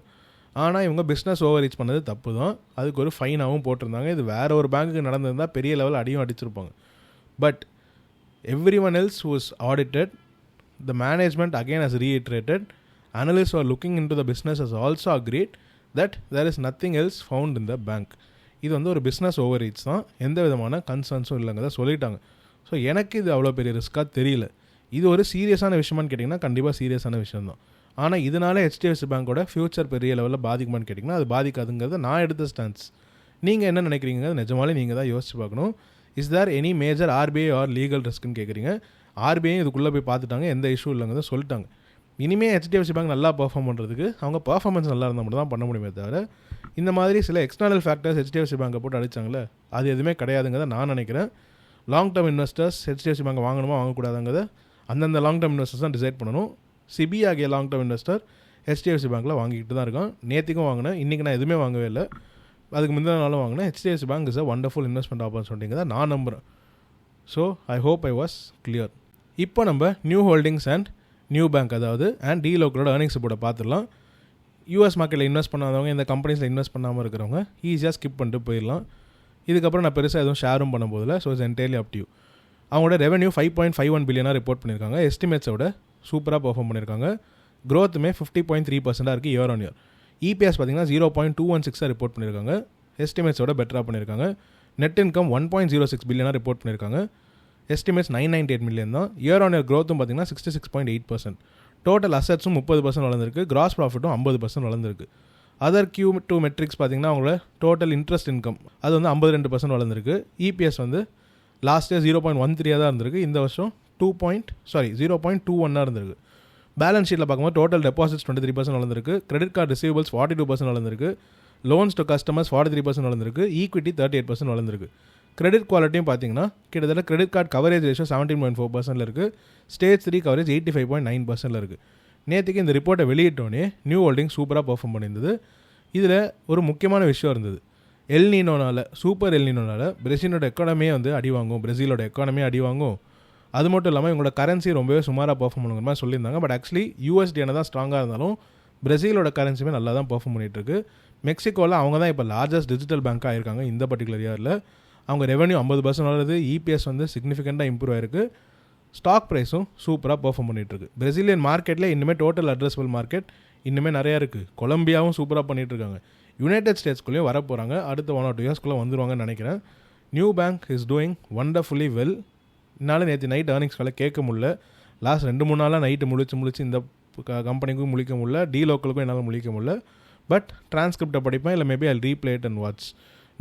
ஆனால் இவங்க பிஸ்னஸ் ஓவர் ரீச் பண்ணது தப்பு தான். அதுக்கு ஒரு ஃபைனாகவும் போட்டிருந்தாங்க. இது வேறு ஒரு பேங்க்குக்கு நடந்திருந்தால் பெரிய லெவல் அடியும் அடிச்சிருப்பாங்க. But everyone else who is audited, the management again has reiterated, analyst are looking into the business has also agreed that there is nothing else found in the bank. இது வந்து ஒரு business over reach தான், எந்த விதமான கன்சர்ன்ஸும் இல்லைங்கிறத சொல்லிட்டாங்க. So எனக்கு இது அவ்வளோ பெரிய ரிஸ்க்காக தெரியல. இது ஒரு சீரியஸான விஷயமானு கேட்டிங்கன்னா கண்டிப்பாக சீரியஸான விஷயம் தான். ஆனால் இதனால HDFC பேங்கோட ஃபியூச்சர் பெரிய லெவலில் பாதிக்குமான்னு கேட்டிங்கன்னா அது பாதிக்காதுங்கிறது நான் எடுத்த ஸ்டான்ஸ். நீங்கள் என்ன நினைக்கிறீங்க? நிஜமாலே நீங்கள் தான் யோசிச்சு பார்க்கணும். Is there any major RBI or legal ரிஸ்க்குன்னு கேட்குறீங்க. RBI இதுக்குள்ளே போய் பார்த்துட்டாங்க, எந்த இஷ்யூ இல்லைங்கிறத சொல்லிட்டாங்க. இனிமேல் HDFC பேங்க் நல்லா பர்ஃபார்ம் பண்ணுறதுக்கு அவங்க பர்ஃபார்மன்ஸ் நல்லா இருந்தால் மட்டும் தான் பண்ண முடியுமே தவிர இந்த மாதிரி சில எக்ஸ்டர்னல் ஃபேக்டர்ஸ் HDFC பேங்கை போட்டு அடித்தாங்களே அது எதுவுமே கிடையாதுங்கிறத நான் நினைக்கிறேன். லாங் டேர்ம் இன்வெஸ்டர்ஸ் HDFC பேங்கை வாங்கணுமா வாங்கக்கூடாதுங்கிறத அந்தந்த லாங் டேர்ம் இன்வெஸ்டர்ஸ் தான் டிசைட் பண்ணணும். சிபி ஆகிய லாங் டேர்ம் இன்வெஸ்டர் HDFC பேங்க்கில் வாங்கிக்கிட்டு தான் இருக்கான். நேற்றுக்கும் வாங்கினேன், இன்றைக்கி நான் எதுவுமே வாங்கவே இல்லை. அதுக்கு முந்தின நாளும் வாங்கினேன். HDFC bank is a wonderful investment ஆப்பர்ச்சுனிட்டிங்கிறத நான் நம்புகிறேன். So I hope I was clear. இப்போ நம்ம Nu Holdings and Nubank அதாவது அண்ட் டீலோக்கலோட ஏர்னிங்ஸ் ரிப்போர்ட்டை பார்த்துடலாம். US மார்க்கெட்டில் இன்வெஸ்ட் பண்ணாதவங்க, இந்த கம்பெனிஸில் இன்வெஸ்ட் பண்ணாமல் இருக்கிறவங்க ஈஸியாக ஸ்கிப் பண்ணிட்டு போயிடலாம். இதுக்கப்புறம் நான் பெருசாக எதுவும் ஷேரும் பண்ண போதில்லை. So it's entirely up to you. அவங்களோட ரெவன்யூ 5.51 பில்லியனாக ரிப்போர்ட் பண்ணியிருக்காங்க. எஸ்டிமேட்ஸோட சூப்பராக பர்ஃபார்ம் பண்ணியிருக்காங்க. க்ரோத்துமே 50.3% இருக்குது இயர் ஆன் இயர். EPS பார்த்தீங்கன்னா 0.216 ரிப்போர்ட் பண்ணியிருக்காங்க. எஸ்டிமேட்ஸோட பெட்டராக பண்ணியிருக்காங்க. நெட் இன்கம் 1.06 பில்லியனாக ரிப்போர்ட் பண்ணியிருக்காங்க. எஸ்டிமேட்ஸ் 998 மில்லியன் தான். இயர் ஆன் இயர் க்ரோத்தும் பார்த்தீங்கன்னா 66.8%. டோட்டல் அசட்ஸும் 30% வளர்ந்துருக்கு. கிராஸ் ப்ராஃபிட்டும் 50% வளர்ந்துருக்கு. அதர் Q2 மெட்ரிக்ஸ் பார்த்தீங்கன்னா அவங்களோட டோட்டல் இன்ட்ரெஸ்ட் இன்கம் அது வந்து 52% வளர்ந்துருக்கு. EPS வந்து லாஸ்ட் இயர் 0.13 தான் இருந்திருக்கு. இந்த வருஷம் 0.21 இருந்திருக்கு. பேலன்ஸ் ஷீட்டில் பார்க்கும்போது டோட்டல் டெபாசிட்ஸ் 23% வளர்ந்துருக்கு. கிரெடிட் கார்டு ரிசீவபிள்ஸ் 42% வளர்ந்துருக்கு. லோன்ஸ் டு கஸ்டமர்ஸ் 43% வளர்ந்துருக்கு. ஈக்விட்டி 38% வளர்ந்துருக்கு. கிரெடிட் குவாலிட்டியும் பார்த்தீங்கன்னா கிட்டத்தட்ட கிரெடிட் கார்டு கவரேஜ் ரேஷியோ 17.4% இருக்குது. ஸ்டேஜ் 3 கவரேஜ் 85.9% இருக்குது. நேற்றுக்கு இந்த ரிப்போர்ட்டை வெளியிட்டோன்னே நியூ ஹோல்டிங் சூப்பராக பெர்ஃபார்ம் பண்ணியிருந்தது. இதில் ஒரு முக்கியமான விஷயம் இருந்தது. சூப்பர் எல்னினோனால பிரேசிலோட எக்கானமியே வந்து அடி வாங்கும். பிரேசிலோட எக்கானமியே அடி வாங்கும். அது மட்டும் இல்லாமல் இவங்களோட கரன்சி ரொம்பவே சுமாராக பெர்ஃபார்ம் பண்ணுங்கிற மாதிரி சொல்லியிருந்தாங்க. பட் ஆக்சுவலி USD தான் ஸ்ட்ராங்காக இருந்தாலும் பிரேசிலோட கரன்சியுமே நல்லா தான் பெர்ஃபார்ம் பண்ணிகிட்ருக்கு. மெக்சிகோவில் அவங்க தான் இப்போ லார்ஜஸ்ட் டிஜிட்டல் பேங்காக இருக்காங்க இந்த பர்டிகுலர் இயரில். அவங்க ரெவன்யூ 50% வளருது. EPS வந்து சிக்னிஃபிகண்ட்டாக இம்ப்ரூவ் ஆயிருக்கு. ஸ்டாக் ப்ரைஸும் சூப்பராக பெர்ஃபார்ம் பண்ணிகிட்ருக்கு. பிரேசிலியன் மார்க்கெட்டில் இன்னுமே டோட்டல் அட்ரஸபிள் மார்க்கெட் இன்னுமே நிறையா இருக்குது. கொலம்பியாவும் சூப்பராக பண்ணிகிட்ருக்காங்க. யுனைடெட் ஸ்டேட்ஸ்குள்ளேயும் வர போகிறாங்க. அடுத்த 1 or 2 இயர்ஸ்க்குள்ளே வந்துடுவாங்கன்னு நினைக்கிறேன். New bank is doing wonderfully well. என்னால் நேற்று நைட் ஏர்னிங்ஸ் வேலை கேட்க முடியல. லாஸ்ட் 2-3 நாளாக நைட்டு முழிச்சு இந்த கம்பெனிக்கும் முழிக்க முடியல. லோக்கலுக்கும் என்னால் முழிக்க முடியல. பட் டிரான்ஸ்கிரிப்டை படிப்பேன், இல்லை maybe I replay it and watch.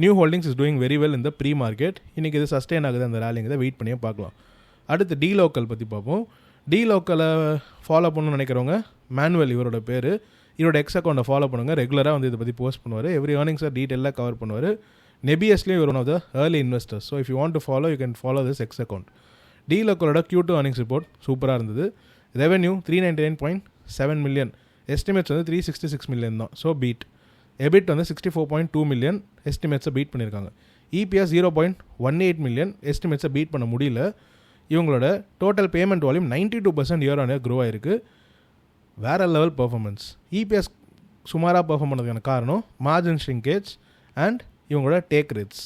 New holdings is doing very well இந்த ப்ரீ மார்க்கெட். இன்றைக்கி இது சஸ்டெயின் ஆகுது அந்த ரேலிங்க தான் வெயிட் பண்ணியே பார்க்கலாம். அடுத்து லோக்கல் பற்றி பார்ப்போம். லோக்கலை ஃபாலோ பண்ணணும்னு நினைக்கிறவங்க மேனுவல் இவரோட பேர். இவரோட எக்ஸ் அக்கௌண்ட்டை ஃபாலோ பண்ணுங்கள். ரெகுலராக வந்து இதை பற்றி போஸ்ட் பண்ணுவார். எவ்ரி ஏர்னிங்ஸை டீட்டெயிலாக கவர் பண்ணுவார். நெபியஸ்லேயும் இவர் one of the early investors. So if you want to follow you can follow this X account. லோக்கலோட Q2 ஏர்னிங்ஸ் ரிப்போர்ட் சூப்பராக இருந்தது. Revenue 399.7 million. எஸ்டிமேட்ஸ் வந்து 366 மில்லியன் தான். So beat. எபிட் வந்து 64.2 மில்லியன். எஸ்டிமேட்ஸை பீட் பண்ணியிருக்காங்க. EPS 0.18 million. எஸ்டிமேட்ஸை beat பண்ண முடியல. இவங்களோட total payment volume 92% year on year grow ஆயிருக்கு. வேற லெவல் பர்ஃபார்மன்ஸ். EPS சுமாராக பர்ஃபார்ம் பண்ணதுக்கான காரணம் மார்ஜின் ஷ்ரிங்கேஜ் அண்ட் இவங்களோட டேக் ரேட்ஸ்.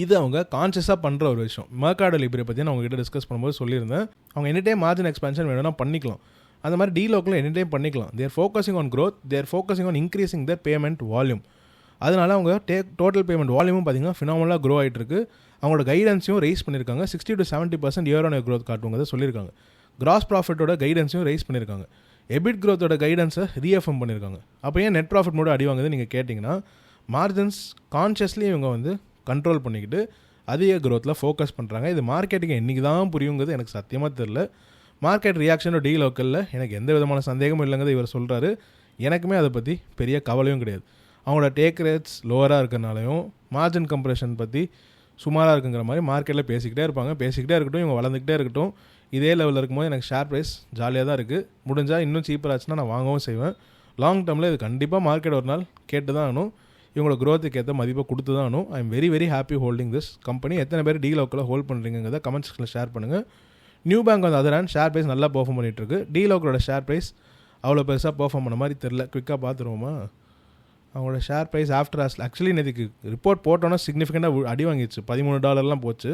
இது அவங்க கான்ஷியஸாக பண்ணுற ஒரு விஷயம். மெர்காடோ லிப்ரே பற்றி நான் உங்ககிட்ட டிஸ்கஸ் பண்ணும்போது சொல்லியிருந்தேன். அவங்க எனி டைம் மார்ஜின் எக்ஸ்பென்ஷன் வேணும்னா பண்ணிக்கலாம். அந்த மாதிரி லோக்கலில் எனி டைம் பண்ணிக்கலாம். They're focusing on growth, they're focusing on increasing their payment volume. அதனால அவங்க டோட்டல் பேமெண்ட் வால்யூமும் பார்த்தீங்கன்னா ஃபினாமலாக க்ரோ ஆகிட்டு இருக்கு. அவங்களோட கைடன்ஸையும் ரைஸ் பண்ணியிருக்காங்க. 60 to 70% year on year growth காட்டுவாங்க சொல்லியிருக்காங்க. கிராஸ் ப்ராஃபிட்டோட கைடன்ஸையும் ரைஸ் பண்ணியிருக்காங்க. எபிட் க்ரோத்தோட கைடன்ஸை ரீஎஃப்எம் பண்ணியிருக்காங்க. அப்போ ஏன் நெட் ப்ராஃபிட் மட்டும் அடி வாங்குது நீங்கள் கேட்டிங்கன்னா, மார்ஜின்ஸ் கான்ஷியஸ்லி இவங்க வந்து கண்ட்ரோல் பண்ணிக்கிட்டு அதிக க்ரோத்தில் ஃபோக்கஸ் பண்ணுறாங்க. இது மார்க்கெட்டுக்கு என்றைக்கு தான் புரியுங்கிறது எனக்கு சத்தியமாக தெரில. மார்க்கெட் ரியாக்ஷனோ லோக்கலில் எனக்கு எந்த விதமான சந்தேகமும் இல்லைங்கிறது இவர் சொல்கிறாரு. எனக்குமே அதை பற்றி பெரிய கவலையும் கிடையாது. அவங்களோட டேக் ரேட்ஸ் லோவராக இருக்கிறனாலையும் மார்ஜின் கம்ப்ரெஷன் பற்றி சுமாராக இருக்குங்கிற மாதிரி மார்க்கெட்டில் பேசிக்கிட்டே இருப்பாங்க. பேசிக்கிட்டே இருக்கட்டும், இவங்க வளர்ந்துக்கிட்டே இருக்கட்டும். இதே லெவலில் இருக்கும்போது எனக்கு ஷேர் ப்ரைஸ் ஜாலியாக தான் இருக்குது. முடிஞ்சால் இன்னும் சீப்பர் ஆச்சுன்னா நான் வாங்கவும் செய்வேன். லாங் டேர்மில் இது கண்டிப்பாக மார்க்கெட் ஒரு நாள் கேட்டு தான் ஆகணும். இவங்களோட க்ரோத்துக்கு ஏற்ற மதிப்பை கொடுத்து தான் ஆகணும். I am very very happy holding this company. எத்தனை பேர் லோக்கலில் ஹோல்ட் பண்ணுறீங்கிறத கமெண்ட் செக்ஷனில் ஷேர் பண்ணுங்கள். நியூ பேங்க் வந்து அதர் ஹேண்ட் ஷேர் ப்ரைஸ் நல்லா பெர்ஃபார்ம் பண்ணிகிட்ருக்கு. லோக்கலோட ஷேர் ப்ரைஸ் அவ்வளோ பெருசாக பெர்ஃபார்ம் பண்ண மாதிரி தெரில. குவிக்காக பார்த்துருவோமா? அவங்களோட ஷேர் ப்ரைஸ் ஆஃப்டர் ஆக்சுவலி நேற்றுக்கு ரிப்போர்ட் போட்டோன்னா சிக்னிஃபிகண்ட்டாக அடி வாங்கிடுச்சு. $13 போச்சு.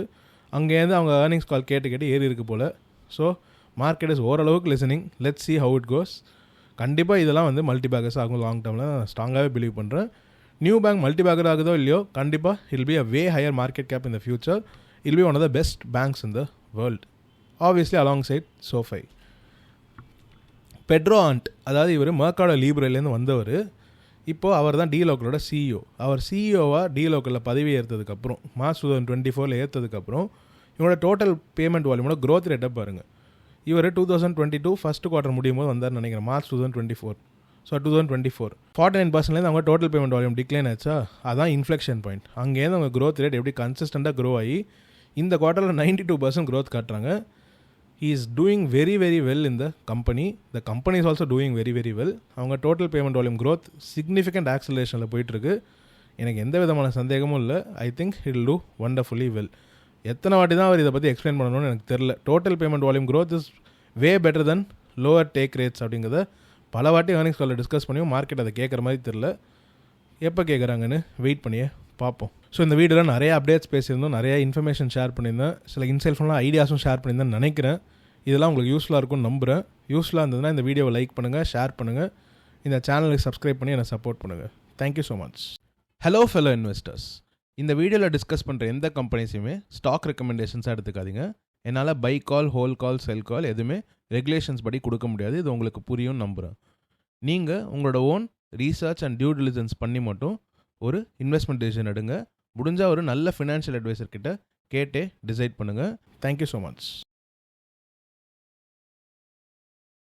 அங்கேருந்து அவங்க ஏர்னிங்ஸ் கால் கேட்டு ஏறி இருக்கு போல். ஸோ மார்க்கெட் இஸ் ஓரளவுக்கு listening. Let's see how it goes. கண்டிப்பாக இதெல்லாம் வந்து மல்டி பேக்கர்ஸ் ஆகும் லாங் டேர்மில். நான் ஸ்ட்ராங்காகவே பிலீவ் பண்ணுறேன். நியூ பேங்க் மல்டி பேக்கர் ஆகுதோ இல்லையோ, கண்டிப்பாக will be a way higher market cap in the future. Will be one of the best banks in the world. Obviously alongside SoFi. Pedro and, அதாவது இவர் Mercato லிப்ரேலேருந்து வந்தவர். இப்போது அவர் தான் லோக்கலோட CEO. அவர் CEOவாக லோக்கலில் பதவி ஏற்றதுக்கப்புறம் மார்ச் 2024 ஏற்றதுக்கப்புறம் இவங்களோட டோட்டல் பேமெண்ட் வால்யூமோட க்ரோத் ரேட்டை பாருங்கள். இவர் 2022 ஃபஸ்ட் குவார்ட்டர் முடியும் போது வந்தார்னு நினைக்கிறேன். மார்ச் 2024. ஸோ 2024 49%லேருந்து அவங்க டோட்டல் பேமெண்ட் வால்யூம் டிக்ளைன் ஆச்சா. அதான் இன்ஃப்ளெக்ஷன் பாயிண்ட். அங்கேருந்து அவங்க க்ரோத் ரேட் எப்படி கன்சிஸ்டண்ட்டாக க்ரோ ஆகி இந்த குவார்ட்டரில் 92% க்ரோத் காட்டுறாங்க. he is doing very very well in the company. The company is also doing very very well. அவங்க total payment volume growth significant ஆக்சலரேஷனில் போயிட்டுருக்கு. எனக்கு எந்த விதமான சந்தேகமும் இல்லை. I think he will do wonderfully well. எத்தனை வாட்டி தான் அவர் இதை பற்றி எக்ஸ்பிளைன் பண்ணணும்னு எனக்கு தெரில. Total payment volume growth is way better then lower take rates அப்படிங்கிறத பல வாட்டி ஏர்னிங்ஸ் காலில் டிஸ்கஸ் பண்ணியும் மார்க்கெட் அதை கேட்குற மாதிரி தெரில. எப்போ கேட்குறாங்கன்னு வெயிட் பண்ணியே பார்ப்போம். ஸோ இந்த வீடியோவில் நிறைய அப்டேட்ஸ் பேசியிருந்தோம், நிறைய இன்ஃபர்மேஷன் ஷேர் பண்ணியிருந்தேன், சில இன்சைட்ஃபுல்லான ஐடியாஸும் ஷேர் பண்ணியிருந்தேன்னு நினைக்கிறேன். இதெல்லாம் உங்களுக்கு யூஸ்ஃபுல்லாக இருக்கும்னு நம்புகிறேன். யூஸ்ஃபுல்லாக இருந்ததுன்னா இந்த வீடியோவை லைக் பண்ணுங்கள், ஷேர் பண்ணுங்கள். இந்த சேனலுக்கு சப்ஸ்கிரைப் பண்ணி என்னை சப்போர்ட் பண்ணுங்கள். Thank you so much. Hello fellow investors, இந்த வீடியோவில் டிஸ்கஸ் பண்ணுற எந்த கம்பெனிஸையுமே ஸ்டாக் ரெக்கமெண்டேஷன்ஸாக எடுத்துக்காதீங்க. என்னால் பை கால், ஹோல் கால், செல் கால் எதுவுமே ரெகுலேஷன்ஸ் படி கொடுக்க முடியாது. இது உங்களுக்கு புரியும் நம்புகிறேன். நீங்கள் உங்களோட own research and due diligence பண்ணி மட்டும் ஒரு இன்வெஸ்ட்மெண்ட் டிசிஷன் எடுங்க. முடிஞ்சால் ஒரு நல்ல ஃபினான்ஷியல் அட்வைசர் கிட்ட கேட்டே டிசைட் பண்ணுங்கள். Thank you so much.